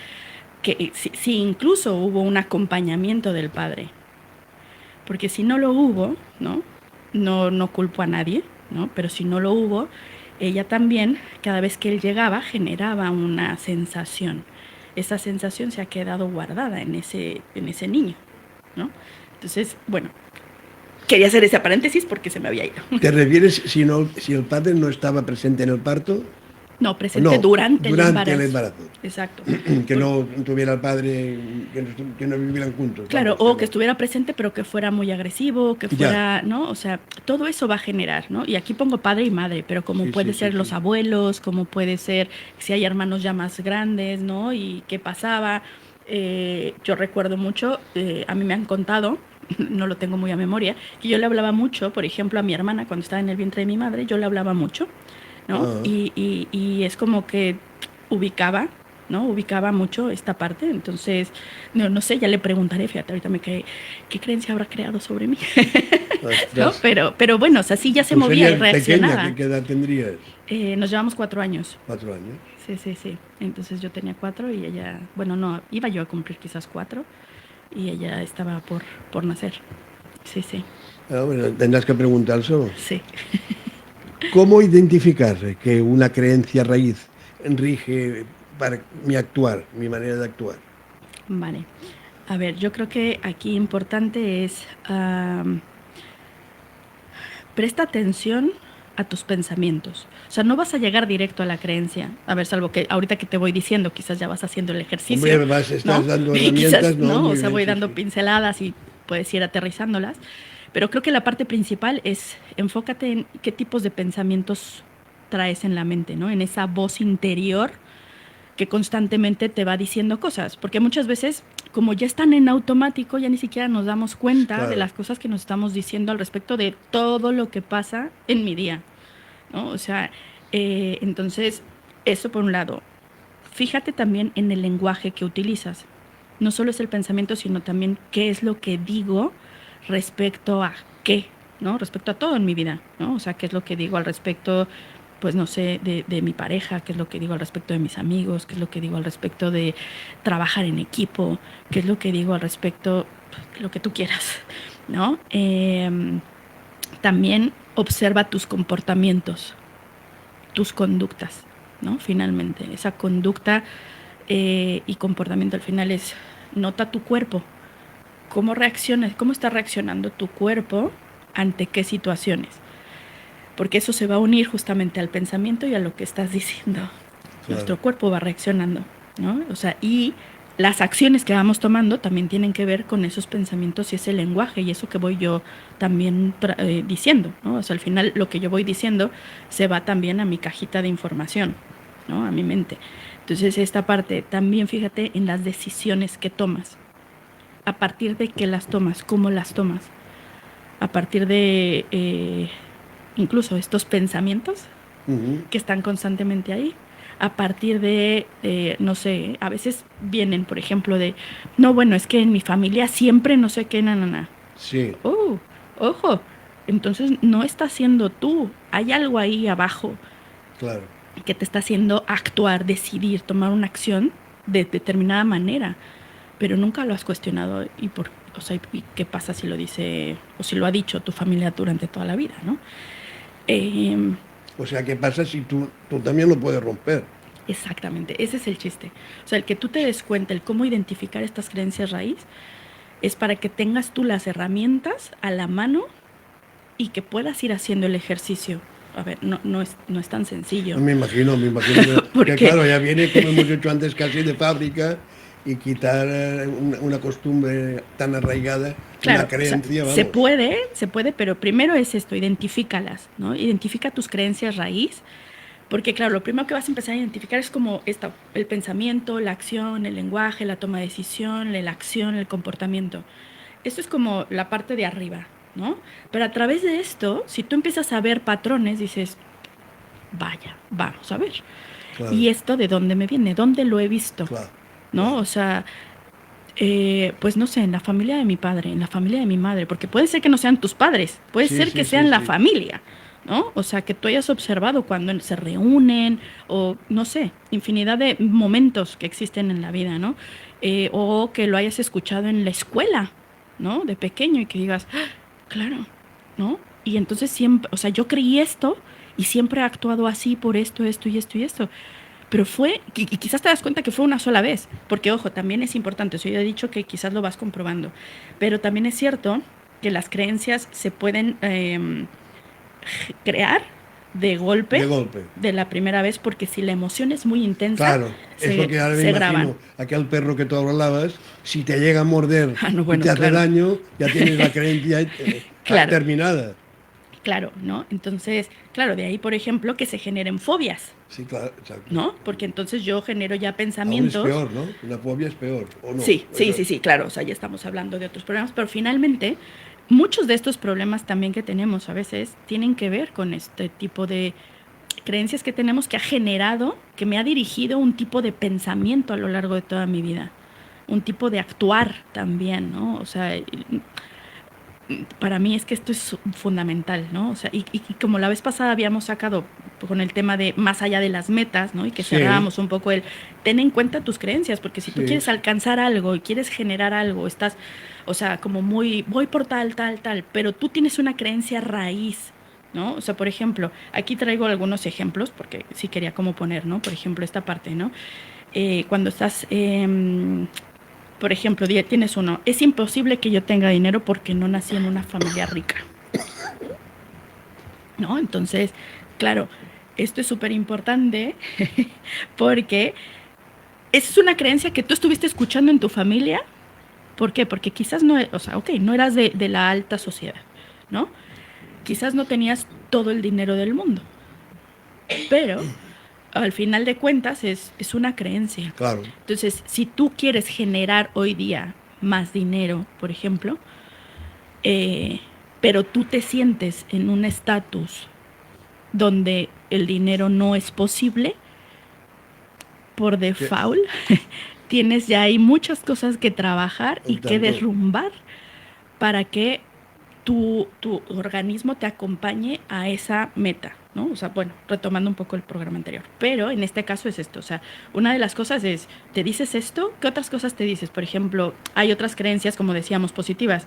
que si incluso hubo un acompañamiento del padre. Porque si no lo hubo, ¿no? No culpo a nadie, ¿no? Pero si no lo hubo, ella también, cada vez que él llegaba, generaba una sensación. Esa sensación se ha quedado guardada en ese niño, ¿no? Entonces, bueno, quería hacer ese paréntesis porque se me había ido. ¿Te refieres si, no, si el padre no estaba presente en el parto? No, O presente no, durante el durante el embarazo. embarazo. Exacto. Que no tuviera el padre, que no vivieran juntos, Claro, vamos. o que estuviera presente, pero que fuera muy agresivo, que Ya, fuera, ¿no? O sea, todo eso va a generar, ¿no? Y aquí pongo padre y madre, pero como sí, puede sí, sí, ser los sí. abuelos, como puede ser si hay hermanos ya más grandes, ¿no? Y qué pasaba. Yo recuerdo mucho, a mí me han contado, no lo tengo muy a memoria, que yo le hablaba mucho, por ejemplo, a mi hermana cuando estaba en el vientre de mi madre, yo le hablaba mucho, ¿no? Ah, Y es como que ubicaba ¿no? Ubicaba mucho esta parte, entonces, no sé, ya le preguntaré, fíjate, ahorita ¿qué creencia habrá creado sobre mí? ¿No? Pero bueno, o sea, sí ya se Tú movía y serías pequeña, reaccionaba. ¿qué edad tendrías? Nos llevamos 4 años. 4 años. Sí. Entonces yo tenía 4 y ella, bueno, no, iba yo a cumplir quizás 4 y ella estaba por nacer. Sí. Bueno, tendrás que preguntárselo. Sí. ¿Cómo identificar que una creencia raíz rige para mi actuar, mi manera de actuar? Vale. A ver, yo creo que aquí importante es presta atención a tus pensamientos. O sea, no vas a llegar directo a la creencia. A ver, salvo que ahorita que te voy diciendo, quizás ya vas haciendo el ejercicio. Hombre, estás dando Y herramientas, quizás, ¿no? ¿no? O Muy sea, bien, voy sí, dando sí. pinceladas y puedes ir aterrizándolas. Pero creo que la parte principal es enfócate en qué tipos de pensamientos traes en la mente, ¿no? En esa voz interior que constantemente te va diciendo cosas, porque muchas veces, como ya están en automático, ya ni siquiera nos damos cuenta Claro. de las cosas que nos estamos diciendo al respecto de todo lo que pasa en mi día, ¿no? O sea, entonces, eso por un lado. Fíjate también en el lenguaje que utilizas. No solo es el pensamiento, sino también qué es lo que digo respecto a qué, ¿no? Respecto a todo en mi vida, ¿no? O sea, qué es lo que digo al respecto, pues no sé, de mi pareja, qué es lo que digo al respecto de mis amigos, qué es lo que digo al respecto de trabajar en equipo, qué es lo que digo al respecto de lo que tú quieras, ¿no? También observa tus comportamientos, tus conductas, ¿no? Finalmente, esa conducta y comportamiento al final es nota tu cuerpo, cómo reacciona, cómo está reaccionando tu cuerpo ante qué situaciones, porque eso se va a unir justamente al pensamiento y a lo que estás diciendo. Claro. Nuestro cuerpo va reaccionando, ¿no? O sea, y las acciones que vamos tomando también tienen que ver con esos pensamientos y ese lenguaje y eso que voy yo también diciendo, ¿no? O sea, al final lo que yo voy diciendo se va también a mi cajita de información, ¿no? A mi mente. Entonces, esta parte, también fíjate en las decisiones que tomas. A partir de qué las tomas, cómo las tomas. A partir de incluso estos pensamientos que están constantemente ahí. A partir de, no sé, a veces vienen, por ejemplo, de, no, bueno, es que en mi familia siempre no sé qué, na. Sí. Ojo, entonces no estás siendo tú. Hay algo ahí abajo. Claro. Que te está haciendo actuar, decidir, tomar una acción de determinada manera, pero nunca lo has cuestionado y ¿y qué pasa si lo dice o si lo ha dicho tu familia durante toda la vida, ¿no? O sea, ¿qué pasa si tú también lo puedes romper? Exactamente, ese es el chiste. O sea, el que tú te des cuenta, el cómo identificar estas creencias raíz, es para que tengas tú las herramientas a la mano y que puedas ir haciendo el ejercicio. A ver, no es tan sencillo. Me imagino que claro, ya viene como hemos hecho antes casi de fábrica y quitar una costumbre tan arraigada, claro, una creencia, o sea, vamos. se puede, pero primero es esto, identifícalas, ¿no? Identifica tus creencias raíz, porque claro, lo primero que vas a empezar a identificar es como el pensamiento, la acción, el lenguaje, la toma de decisión, la acción, el comportamiento. Esto es como la parte de arriba, ¿no? Pero a través de esto, si tú empiezas a ver patrones, dices, vaya, vamos a ver. Claro. ¿Y esto de dónde me viene? ¿Dónde lo he visto? Claro. ¿No? Claro. O sea, pues no sé, en la familia de mi padre, en la familia de mi madre, porque puede ser que no sean tus padres, puede ser que sean la familia, ¿no? O sea, que tú hayas observado cuando se reúnen o, no sé, infinidad de momentos que existen en la vida, ¿no? O que lo hayas escuchado en la escuela, ¿no? De pequeño y que digas, ¡ah! Claro, ¿no? Y entonces siempre, o sea, yo creí esto y siempre he actuado así por esto y esto. Pero y quizás te das cuenta que fue una sola vez, porque ojo, también es importante, eso yo he dicho que quizás lo vas comprobando, pero también es cierto que las creencias se pueden crear de golpe de la primera vez, porque si la emoción es muy intensa, claro, es lo que ahora me imagino, graban. Aquel perro que tú hablabas, si te llega a morder y te hace daño, ya tienes la creencia terminada. Claro, ¿no? Entonces, claro, de ahí, por ejemplo, que se generen fobias. Sí, claro, exacto. ¿No? Porque entonces yo genero ya pensamientos. Aún es peor, ¿no? Una fobia es peor, ¿o no? Sí, claro, o sea, ya estamos hablando de otros problemas, pero finalmente, muchos de estos problemas también que tenemos a veces tienen que ver con este tipo de creencias que tenemos que ha generado, que me ha dirigido un tipo de pensamiento a lo largo de toda mi vida, un tipo de actuar también, ¿no? O sea, para mí es que esto es fundamental, ¿no? O sea, y como la vez pasada habíamos sacado con el tema de más allá de las metas, ¿no? Y que cerrábamos un poco el, ten en cuenta tus creencias, porque si tú quieres alcanzar algo y quieres generar algo, estás, o sea, como muy, voy por tal, pero tú tienes una creencia raíz, ¿no? O sea, por ejemplo, aquí traigo algunos ejemplos, porque sí quería como poner, ¿no? Por ejemplo, esta parte, ¿no? Cuando estás... por ejemplo, tienes uno, es imposible que yo tenga dinero porque no nací en una familia rica, ¿no? Entonces, claro, esto es súper importante porque es una creencia que tú estuviste escuchando en tu familia. ¿Por qué? Porque quizás no, o sea, ok, no eras de la alta sociedad, ¿no? Quizás no tenías todo el dinero del mundo, pero al final de cuentas es una creencia. Claro. Entonces, si tú quieres generar hoy día más dinero, por ejemplo, pero tú te sientes en un estatus donde el dinero no es posible, por default, tienes ya ahí muchas cosas que trabajar y que derrumbar para que tu organismo te acompañe a esa meta, ¿no? O sea, bueno, retomando un poco el programa anterior. Pero en este caso es esto, o sea, una de las cosas es, ¿te dices esto? ¿Qué otras cosas te dices? Por ejemplo, hay otras creencias, como decíamos, positivas.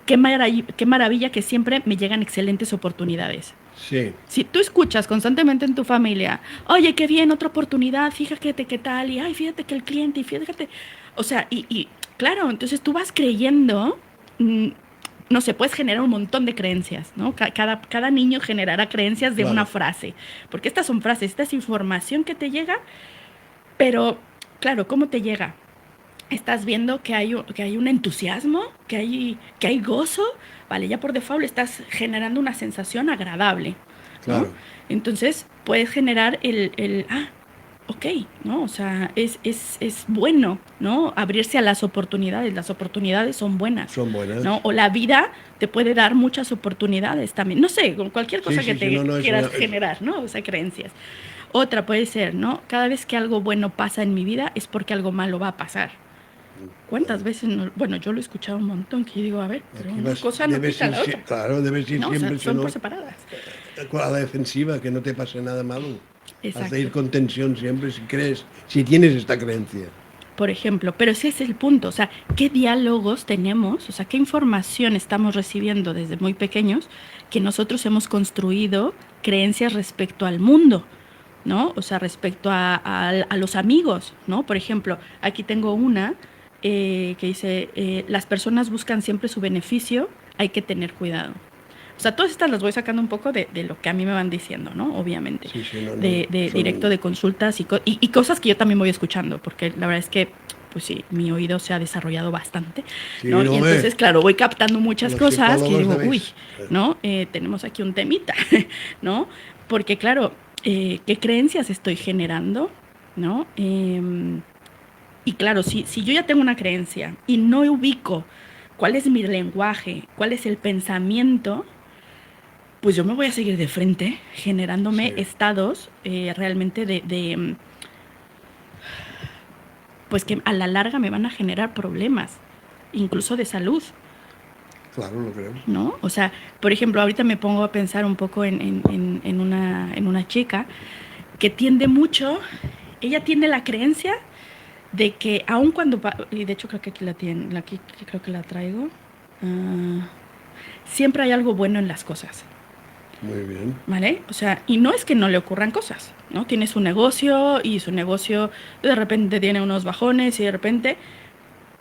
Qué maravilla que siempre me llegan excelentes oportunidades. Sí. Si tú escuchas constantemente en tu familia, oye, qué bien, otra oportunidad, fíjate qué tal, y ay, fíjate que el cliente, y fíjate, o sea, y claro, entonces tú vas creyendo, no sé, puedes generar un montón de creencias, ¿no? Cada niño generará creencias de una frase, porque estas son frases, esta es información que te llega, pero, claro, ¿cómo te llega? Estás viendo que hay un entusiasmo, que hay gozo, vale, ya por default estás generando una sensación agradable, ¿no? Claro. Entonces puedes generar ok, ¿no? O sea, es bueno, ¿no? Abrirse a las oportunidades son buenas. Son buenas. ¿No? O la vida te puede dar muchas oportunidades también, no sé, con cualquier cosa que te quieras generar, ¿no? O sea, creencias. Otra puede ser, ¿no? Cada vez que algo bueno pasa en mi vida es porque algo malo va a pasar. ¿Cuántas veces? Bueno, yo lo he escuchado un montón, que digo, a ver, pero una cosa no quita la otra. Claro, debes ir siempre. O sea, son por separadas. A la defensiva, que no te pase nada malo. Exacto. Has de ir con tensión siempre si tienes esta creencia. Por ejemplo, pero ese es el punto, o sea, ¿qué diálogos tenemos? O sea, ¿qué información estamos recibiendo desde muy pequeños que nosotros hemos construido creencias respecto al mundo? ¿No? O sea, respecto a los amigos, ¿no? Por ejemplo, aquí tengo una que dice, las personas buscan siempre su beneficio, hay que tener cuidado. O sea, todas estas las voy sacando un poco de lo que a mí me van diciendo, ¿no? Obviamente. Sí, no, Directo de consultas y cosas que yo también voy escuchando, porque la verdad es que, pues sí, mi oído se ha desarrollado bastante, ¿no? Y entonces, claro, voy captando muchas cosas que digo, uy, ¿no? Tenemos aquí un temita, ¿no? Porque, claro, ¿qué creencias estoy generando? ¿No? Y claro, si yo ya tengo una creencia y no ubico cuál es mi lenguaje, cuál es el pensamiento, pues yo me voy a seguir de frente generándome estados realmente pues que a la larga me van a generar problemas, incluso de salud. Claro, lo creo. ¿No? O sea, por ejemplo, ahorita me pongo a pensar un poco en una chica que tiende mucho, ella tiene la creencia de que aun cuando, y de hecho creo que aquí creo que la traigo, siempre hay algo bueno en las cosas. Muy bien. ¿Vale? O sea, y no es que no le ocurran cosas, ¿no? Tiene su negocio y su negocio de repente tiene unos bajones y de repente...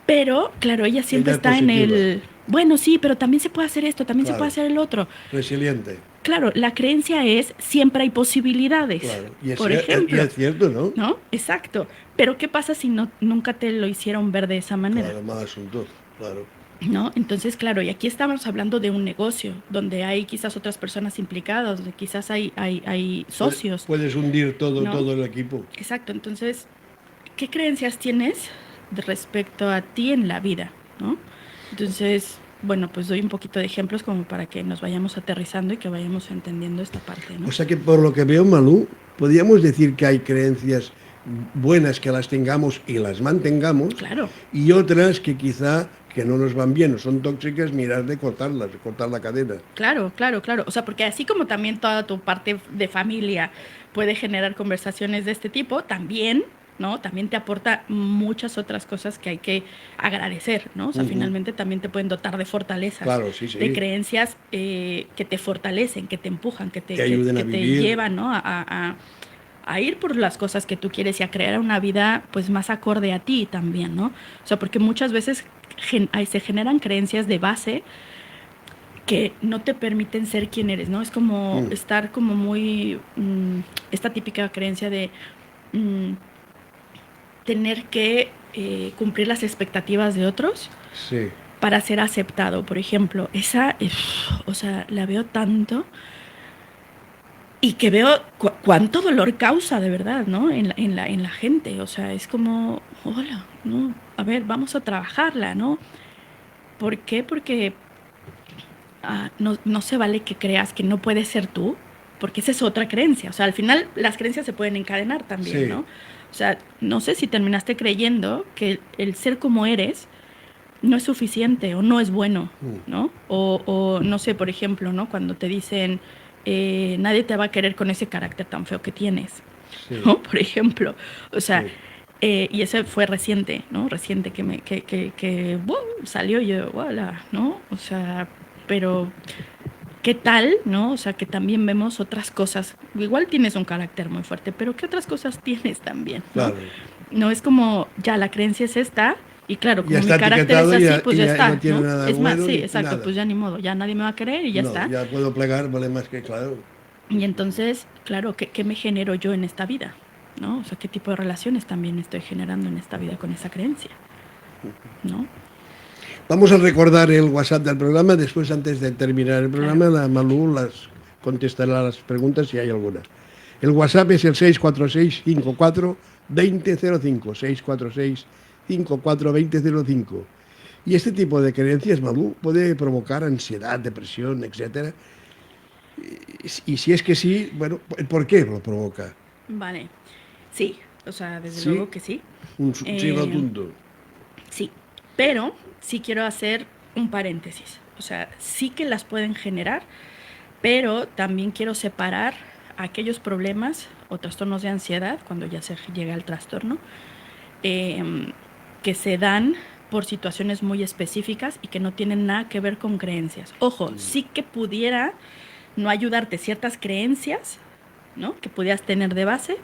Pero, claro, ella siempre está en el... Bueno, sí, pero también se puede hacer esto, también se puede hacer el otro. Resiliente. Claro, la creencia es siempre hay posibilidades. Claro. Por ejemplo. Y es cierto, ¿no? ¿No? Exacto. Pero ¿qué pasa si nunca te lo hicieron ver de esa manera? Claro, mal asunto, claro. ¿No? Entonces, claro, y aquí estamos hablando de un negocio, donde hay quizás otras personas implicadas, donde quizás hay socios. Puedes hundir todo el equipo. Exacto, entonces, ¿qué creencias tienes respecto a ti en la vida? ¿No? Entonces, bueno, pues doy un poquito de ejemplos como para que nos vayamos aterrizando y que vayamos entendiendo esta parte, ¿no? O sea que por lo que veo, Malú, podríamos decir que hay creencias buenas que las tengamos y las mantengamos, Claro, y otras que quizá que no nos van bien o son tóxicas, mirar de cortarlas, de cortar la cadena. claro, claro, claro. O sea, porque así como también toda tu parte de familia puede generar conversaciones de este tipo, también, ¿no? También te aporta muchas otras cosas que hay que agradecer, ¿no? O sea, Ujú. finalmente también te pueden dotar de fortalezas, Claro, sí, de sí. creencias que te fortalecen, que te empujan, Que ayuden a que te vivir. llevan, ¿no? A ir por las cosas que tú quieres y a crear una vida pues más acorde a ti también, ¿no? O sea, porque muchas veces ahí se generan creencias de base que no te permiten ser quien eres, ¿no? Es como Mm, estar como muy, esta típica creencia de mm, tener que cumplir las expectativas de otros sí. para ser aceptado. Por ejemplo, esa, o sea, la veo tanto y que veo cuánto dolor causa de verdad, ¿no? En la gente. O sea, es como, hola, ¿no? A ver, vamos a trabajarla, ¿no? ¿Por qué? Porque no se vale que creas que no puedes ser tú, porque esa es otra creencia. O sea, al final las creencias se pueden encadenar también, ¿no? Sí. O sea, no sé si terminaste creyendo que el ser como eres no es suficiente o no es bueno, Mm, ¿no? O no sé, por ejemplo, ¿no? Cuando te dicen, nadie te va a querer con ese carácter tan feo que tienes, sí, ¿no? Por ejemplo, o sea, sí. y ese fue reciente, ¿no? Reciente que ¡bum! Salió y yo, ¡wala! ¿No? O sea, pero ¿qué tal, no? O sea, que también vemos otras cosas. Igual tienes un carácter muy fuerte, pero ¿qué otras cosas tienes también, no? Claro. No es como, ya la creencia es esta, y claro, Ya como mi está carácter es etiquetado y así, ya, pues y ya ya no está, tiene ¿no? nada Es más, bueno sí, ni exacto, nada. pues ya ni modo, ya nadie me va a querer y ya No, está. ya puedo plegar, vale más que claro. Y entonces, claro, ¿qué me genero yo en esta vida? ¿No? O sea, ¿qué tipo de relaciones también estoy generando en esta vida con esa creencia? ¿No? Vamos a recordar el WhatsApp del programa. Después, antes de terminar el Claro. programa, la Malú las contestará las preguntas si hay alguna. El WhatsApp es el 646-54-2005. 646-54-2005. Y este tipo de creencias, Malú, puede provocar ansiedad, depresión, etcétera. Y si es que sí, bueno, ¿por qué lo provoca? Vale. Sí, o sea, desde luego Sí, que sí. un sí Eh, rotundo. Sí, pero sí quiero hacer un paréntesis. O sea, sí que las pueden generar, pero también quiero separar aquellos problemas o trastornos de ansiedad, cuando ya se llega al trastorno, eh, que se dan por situaciones muy específicas y que no tienen nada que ver con creencias. Ojo, sí que pudiera no ayudarte ciertas creencias, ¿no? Que pudieras tener de base,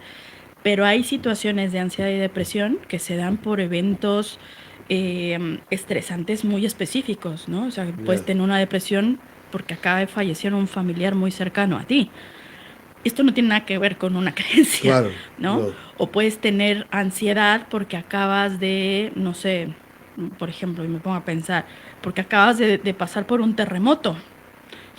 pero hay situaciones de ansiedad y depresión que se dan por eventos estresantes muy específicos, ¿no? O sea, puedes Ya, tener una depresión porque acaba de fallecer un familiar muy cercano a ti. Esto no tiene nada que ver con una creencia, claro, ¿no? no. O puedes tener ansiedad porque acabas de, no sé, por ejemplo, y me pongo a pensar, porque acabas de pasar por un terremoto,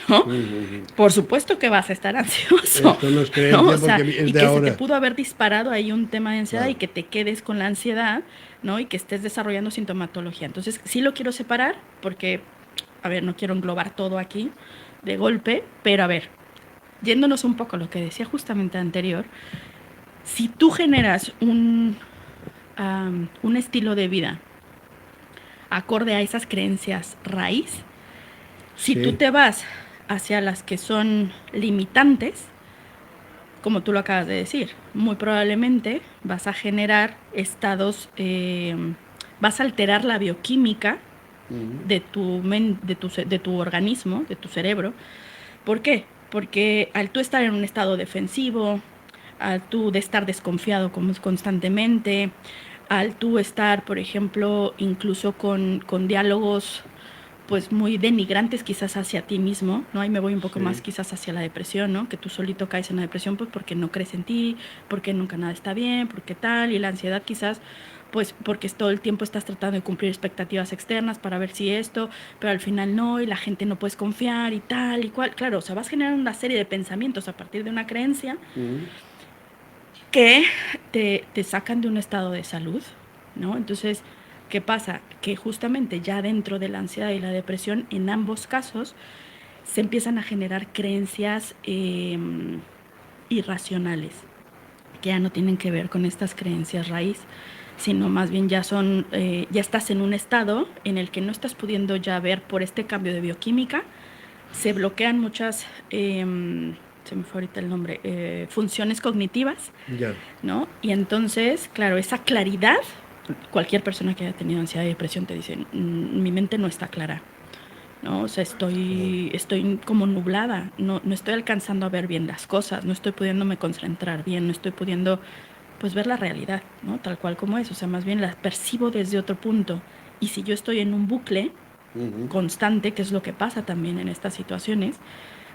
¿no? Ujú. Por supuesto que vas a estar ansioso, Esto no es ¿no? O creencia sea, porque es y de que se te ahora. pudo haber disparado ahí un tema de ansiedad y Claro. que te quedes con la ansiedad, ¿no? Y que estés desarrollando sintomatología. Entonces, sí lo quiero separar porque, a ver, no quiero englobar todo aquí de golpe, pero a ver, yéndonos un poco a lo que decía justamente anterior, si tú generas un estilo de vida acorde a esas creencias raíz, si tú Sí, te vas hacia las que son limitantes, como tú lo acabas de decir, muy probablemente vas a generar estados, vas a alterar la bioquímica ujú, de tu organismo, de tu cerebro. ¿Por qué? Porque al tú estar en un estado defensivo, al tú de estar desconfiado constantemente, al tú estar, por ejemplo, incluso con diálogos pues muy denigrantes quizás hacia ti mismo, ¿no? Ahí me voy un poco más sí, quizás hacia la depresión, ¿no? Que tú solito caes en la depresión pues porque no crees en ti, porque nunca nada está bien, porque tal, y la ansiedad quizás pues porque todo el tiempo estás tratando de cumplir expectativas externas para ver si esto, pero al final no, y la gente no puedes confiar y tal y cual. Claro, o sea, vas generando una serie de pensamientos a partir de una creencia ujú, que te sacan de un estado de salud, ¿no? Entonces, ¿Qué pasa? Que justamente ya dentro de la ansiedad y la depresión, en ambos casos, se empiezan a generar creencias irracionales, que ya no tienen que ver con estas creencias raíz, sino más bien ya son, ya estás en un estado en el que no estás pudiendo ya ver por este cambio de bioquímica, se bloquean muchas, se me fue ahorita el nombre, funciones cognitivas, Ya. ¿no? Y entonces, claro, esa claridad, cualquier persona que haya tenido ansiedad y depresión te dice, mi mente no está clara, ¿no? O sea, estoy como nublada, no estoy alcanzando a ver bien las cosas, no estoy pudiéndome concentrar bien, no estoy pudiendo, pues, ver la realidad, ¿no? Tal cual como es, o sea, más bien la percibo desde otro punto. Y si yo estoy en un bucle constante, que es lo que pasa también en estas situaciones,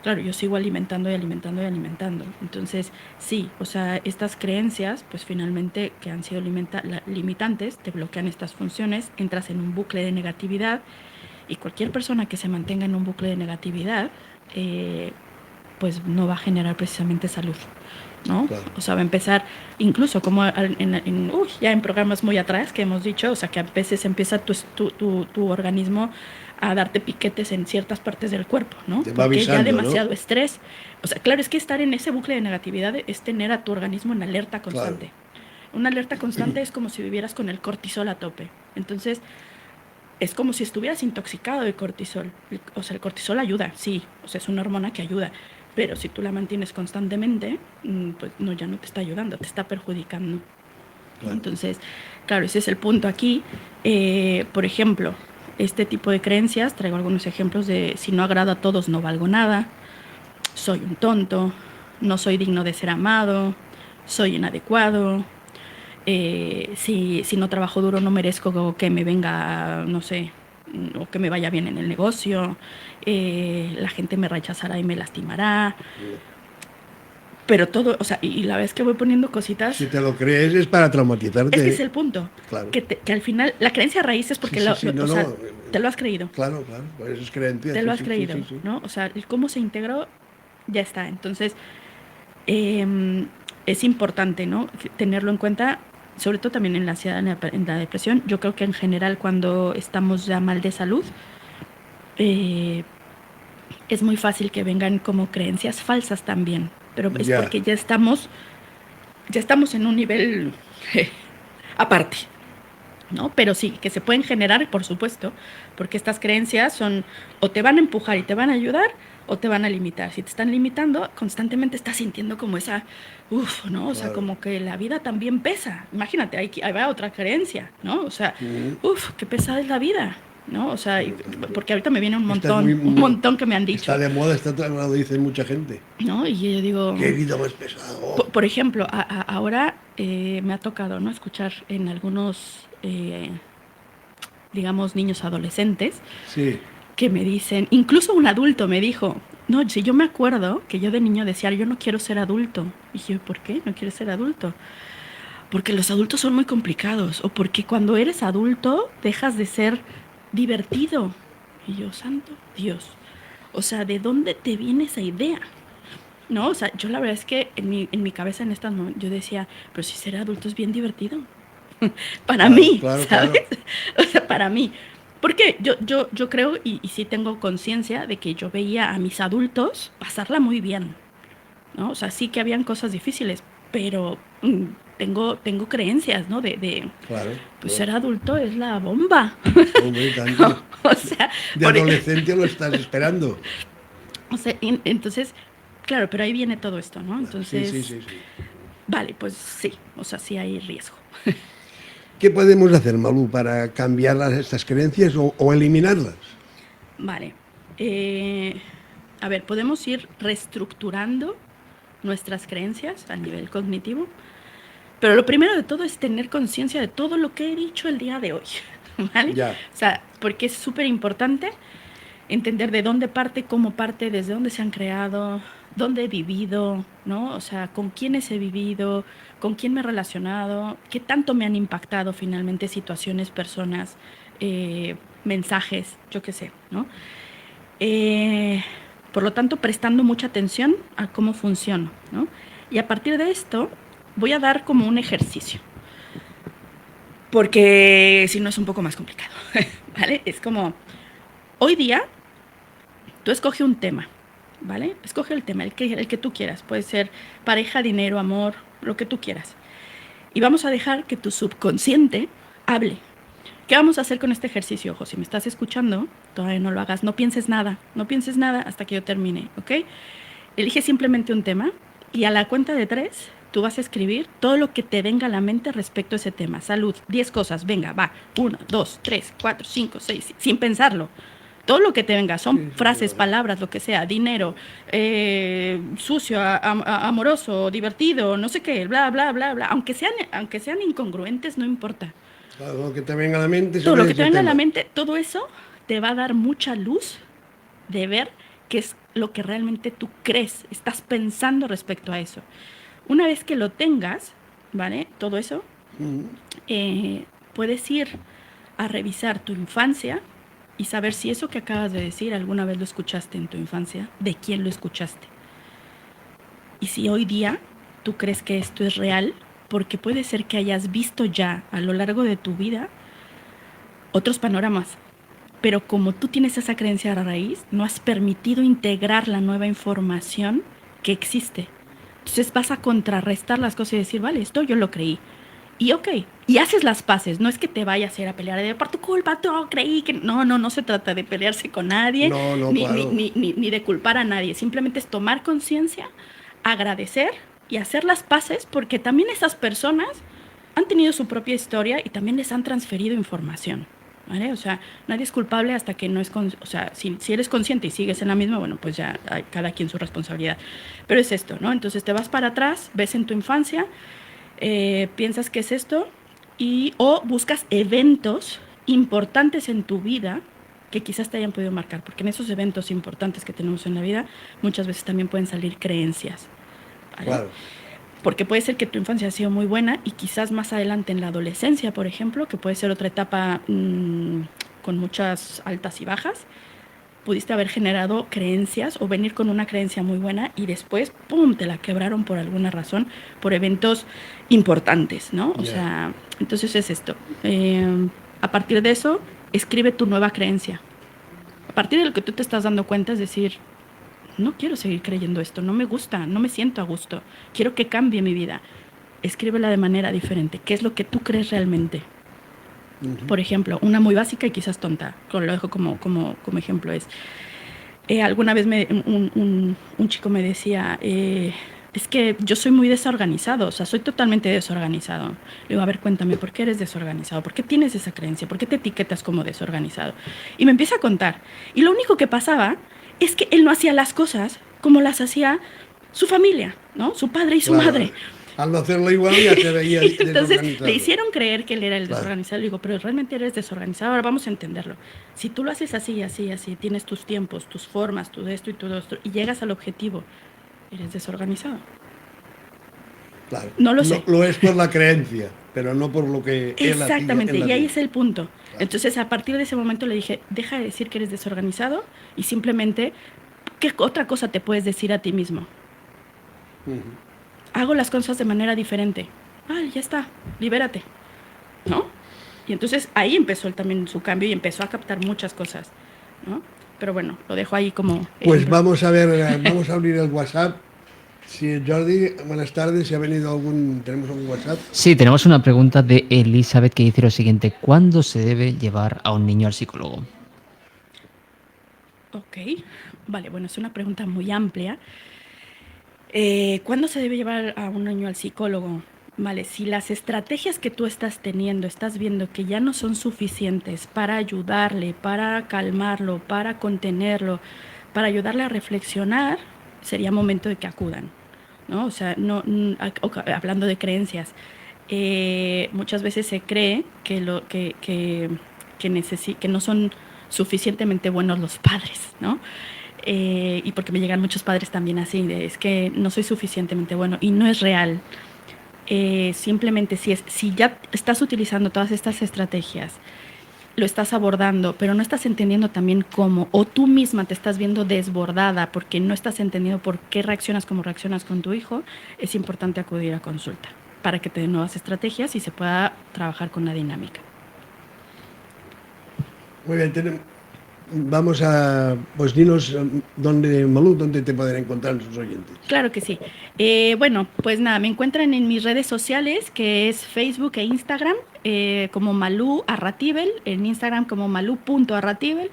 claro, yo sigo alimentando y alimentando y alimentando. Entonces, sí, o sea, estas creencias, pues finalmente que han sido limitantes, te bloquean estas funciones, entras en un bucle de negatividad y cualquier persona que se mantenga en un bucle de negatividad, pues no va a generar precisamente salud, ¿no? Claro. O sea, va a empezar, incluso como ya en programas muy atrás que hemos dicho, o sea, que a veces empieza tu organismo a darte piquetes en ciertas partes del cuerpo, ¿no? Te va Porque avisando, ya demasiado ¿no? estrés. O sea, claro, es que estar en ese bucle de negatividad es tener a tu organismo en alerta constante. Claro. Una alerta constante es como si vivieras con el cortisol a tope. Entonces, es como si estuvieras intoxicado de cortisol. O sea, el cortisol ayuda, sí, o sea, es una hormona que ayuda, pero si tú la mantienes constantemente, pues no, ya no te está ayudando, te está perjudicando. Claro. Entonces, claro, ese es el punto aquí. Por ejemplo, este tipo de creencias, traigo algunos ejemplos de si no agrado a todos no valgo nada, soy un tonto, no soy digno de ser amado, soy inadecuado, si no trabajo duro no merezco que me venga, no sé, o que me vaya bien en el negocio, la gente me rechazará y me lastimará. Pero todo, o sea, y la vez que voy poniendo cositas, Si te lo crees es para traumatizarte. es que es el punto. Claro. Que al final, la creencia raíz es porque te lo has creído. Claro, pues es creencia. Te lo has creído, ¿no? O sea, cómo se integró, ya está. Entonces, es importante, ¿no? Tenerlo en cuenta, sobre todo también en la ansiedad, en la depresión. Yo creo que en general cuando estamos ya mal de salud, es muy fácil que vengan como creencias falsas también, pero es porque ya estamos en un nivel aparte, ¿no? Pero sí, que se pueden generar, por supuesto, porque estas creencias son, o te van a empujar y te van a ayudar, o te van a limitar. Si te están limitando, constantemente estás sintiendo como esa, ¿no? O sea, como que la vida también pesa. Imagínate, ahí va otra creencia, ¿no? O sea, qué pesada es la vida, ¿no? O sea, porque ahorita me viene un montón que me han dicho. Está de moda, lo dicen mucha gente. ¿No? Y yo digo... ¿Qué vida más pesado? Por ejemplo, ahora me ha tocado, ¿no?, escuchar en algunos, digamos, niños adolescentes, sí, que me dicen, incluso un adulto me dijo, no, si yo me acuerdo que yo de niño decía, yo no quiero ser adulto. Y yo, ¿por qué no quieres ser adulto? Porque los adultos son muy complicados, o porque cuando eres adulto dejas de ser divertido. Y yo, santo Dios, o sea, ¿de dónde te viene esa idea? No, o sea, yo la verdad es que en mi cabeza en estas momentos yo decía, pero si ser adulto es bien divertido. Para mí, ¿sabes? Claro. O sea, para mí. Porque yo creo y sí tengo conciencia de que yo veía a mis adultos pasarla muy bien, ¿no? O sea, sí que habían cosas difíciles, pero tengo creencias, ¿no? Claro, pues ser adulto es la bomba. Hombre, tanto. No, o sea, de adolescente lo estás esperando. O sea, entonces, claro, pero ahí viene todo esto, ¿no? Entonces, sí. Vale, pues sí, o sea, sí hay riesgo. ¿Qué podemos hacer, Malú, para cambiar estas creencias o eliminarlas? Vale. A ver, podemos ir reestructurando nuestras creencias a nivel cognitivo, pero lo primero de todo es tener conciencia de todo lo que he dicho el día de hoy, ¿vale? Ya. O sea, porque es súper importante entender de dónde parte, cómo parte, desde dónde se han creado, dónde he vivido, ¿no? O sea, con quiénes he vivido, con quién me he relacionado, qué tanto me han impactado finalmente situaciones, personas, mensajes, yo qué sé, ¿no? Por lo tanto, prestando mucha atención a cómo funciona, ¿no? Y a partir de esto, voy a dar como un ejercicio. porque si no es un poco más complicado, ¿vale? Es como, hoy día, tú escoge un tema, ¿vale? Escoge el tema, el que tú quieras. Puede ser pareja, dinero, amor, lo que tú quieras. Y vamos a dejar que tu subconsciente hable. ¿Qué vamos a hacer con este ejercicio? Ojo, si me estás escuchando, todavía no lo hagas. No pienses nada hasta que yo termine, ¿ok? Elige simplemente un tema y a la cuenta de 3, tú vas a escribir todo lo que te venga a la mente respecto a ese tema. Salud, 10 cosas, venga, va. 1, 2, 3, 4, 5, 6, sin pensarlo. Todo lo que te venga, son frases, palabras, lo que sea, dinero, sucio, amoroso, divertido, no sé qué, bla, bla, bla, bla. Aunque sean incongruentes, no importa. Claro, lo que te venga a la mente Todo sobre lo que te ese venga a la tema. mente, todo eso te va a dar mucha luz de ver qué es lo que realmente tú crees, estás pensando respecto a eso. Una vez que lo tengas, ¿vale? Todo eso, puedes ir a revisar tu infancia y saber si eso que acabas de decir alguna vez lo escuchaste en tu infancia, de quién lo escuchaste. Y si hoy día tú crees que esto es real, porque puede ser que hayas visto ya a lo largo de tu vida otros panoramas, pero como tú tienes esa creencia a raíz, no has permitido integrar la nueva información que existe. Entonces vas a contrarrestar las cosas y decir, vale, esto yo lo creí. Y ok, y haces las paces, no es que te vayas a ir a pelear de por tu culpa, yo creí que... No se trata de pelearse con nadie, No, no, ni, claro. ni de culpar a nadie, simplemente es tomar conciencia, agradecer y hacer las paces porque también esas personas han tenido su propia historia y también les han transferido información, ¿vale? O sea, nadie es culpable hasta que no es... O sea, si eres consciente y sigues en la misma, bueno, pues ya hay cada quien su responsabilidad. Pero es esto, ¿no? Entonces te vas para atrás, ves en tu infancia, piensas que es esto o buscas eventos importantes en tu vida que quizás te hayan podido marcar, porque en esos eventos importantes que tenemos en la vida muchas veces también pueden salir creencias, ¿vale? Claro. Porque puede ser que tu infancia ha sido muy buena y quizás más adelante en la adolescencia, por ejemplo, que puede ser otra etapa con muchas altas y bajas, pudiste haber generado creencias o venir con una creencia muy buena y después, ¡pum!, te la quebraron por alguna razón, por eventos importantes, ¿no? O sea, entonces es esto. A partir de eso, escribe tu nueva creencia. A partir de lo que tú te estás dando cuenta, es decir, no quiero seguir creyendo esto, no me gusta, no me siento a gusto, quiero que cambie mi vida. Escríbela de manera diferente. ¿Qué es lo que tú crees realmente? Por ejemplo, una muy básica y quizás tonta, lo dejo como ejemplo, es, alguna vez un chico me decía, es que yo soy muy desorganizado, o sea, soy totalmente desorganizado. Le digo, a ver, cuéntame, ¿por qué eres desorganizado? ¿Por qué tienes esa creencia? ¿Por qué te etiquetas como desorganizado? Y me empieza a contar. Y lo único que pasaba es que él no hacía las cosas como las hacía su familia, ¿no? Su padre y su madre. Al no hacerlo igual ya se veía Entonces le hicieron creer que él era el Claro. desorganizado. Le digo, pero realmente eres desorganizado. Ahora vamos a entenderlo. Si tú lo haces así, así, así, tienes tus tiempos, tus formas, tu esto y tu otro, y llegas al objetivo, eres desorganizado. Claro. No lo sé. Lo es por la creencia, pero no por lo que Exactamente, él y ahí hacía. es el punto. Entonces, a partir de ese momento le dije, deja de decir que eres desorganizado y simplemente, ¿qué otra cosa te puedes decir a ti mismo? Hago las cosas de manera diferente. Ya está, libérate, ¿no? Y entonces ahí empezó él también su cambio y empezó a captar muchas cosas, ¿no? Pero bueno, lo dejo ahí como... Pues vamos a ver, vamos a abrir el WhatsApp. Sí, Jordi, buenas tardes. Si ha venido tenemos algún WhatsApp. Sí, tenemos una pregunta de Elizabeth que dice lo siguiente: ¿cuándo se debe llevar a un niño al psicólogo? Ok, vale, bueno, es una pregunta muy amplia. ¿Cuándo se debe llevar a un niño al psicólogo? Vale, si las estrategias que tú estás teniendo, estás viendo que ya no son suficientes para ayudarle, para calmarlo, para contenerlo, para ayudarle a reflexionar, sería momento de que acudan, ¿no? O sea, hablando de creencias, muchas veces se cree que no son suficientemente buenos los padres, ¿no? Y porque me llegan muchos padres también así, es que no soy suficientemente bueno, y no es real. Simplemente si ya estás utilizando todas estas estrategias, lo estás abordando, pero no estás entendiendo también cómo, o tú misma te estás viendo desbordada porque no estás entendiendo por qué reaccionas como reaccionas con tu hijo, es importante acudir a consulta. para que te den nuevas estrategias y se pueda trabajar con la dinámica. Muy bien, vamos a, pues dinos Malú, dónde te pueden encontrar nuestros oyentes. Claro que sí. Bueno, pues nada, me encuentran en mis redes sociales, que es Facebook e Instagram, como Malú Arratibel, en Instagram como malú.arratibel,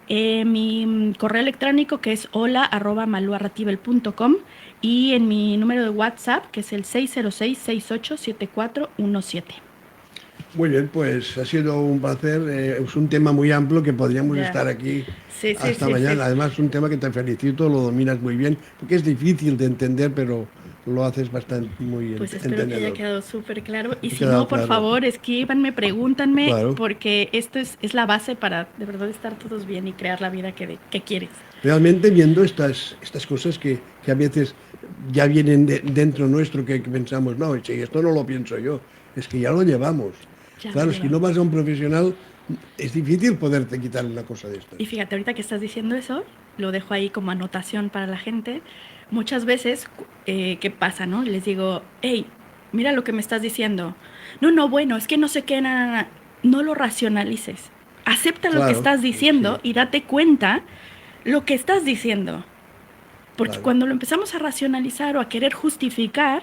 mi correo electrónico que es hola@maluarratibel.com y en mi número de WhatsApp que es el 606-687417. Muy bien, pues ha sido un placer. Es un tema muy amplio que podríamos estar aquí hasta mañana. Sí. Además, es un tema que te felicito, lo dominas muy bien, porque es difícil de entender, pero lo haces bastante muy bien. Pues espero que haya quedado súper claro. Y si claro. no, por favor, escríbanme, pregúntanme, Claro. porque esto es la base para de verdad estar todos bien y crear la vida que quieres. Realmente viendo estas cosas que a veces ya vienen dentro nuestro, que pensamos, no, si esto no lo pienso yo, es que ya lo llevamos. Claro, si no vas a un profesional, es difícil poderte quitar una cosa de esto. Y fíjate, ahorita que estás diciendo eso, lo dejo ahí como anotación para la gente. Muchas veces, ¿qué pasa, no? Les digo, hey, mira lo que me estás diciendo. No, bueno, es que no sé qué, no lo racionalices. Acepta lo que estás diciendo y date cuenta lo que estás diciendo. Porque cuando lo empezamos a racionalizar o a querer justificar,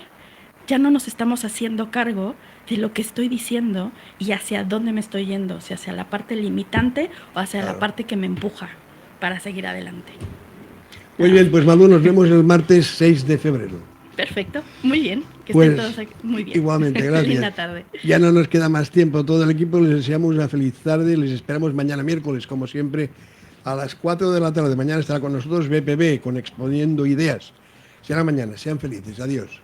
ya no nos estamos haciendo cargo de lo que estoy diciendo y hacia dónde me estoy yendo, si hacia la parte limitante o hacia la parte que me empuja para seguir adelante. Muy bien, pues Malú, nos vemos el martes 6 de febrero. Perfecto, muy bien. Que pues, estén todos aquí. Muy bien. Igualmente, gracias. Linda tarde. Ya no nos queda más tiempo. Todo el equipo les deseamos una feliz tarde. Les esperamos mañana miércoles, como siempre, a las 4 de la tarde. Mañana estará con nosotros BPB, con Exponiendo Ideas. Será mañana. Sean felices. Adiós.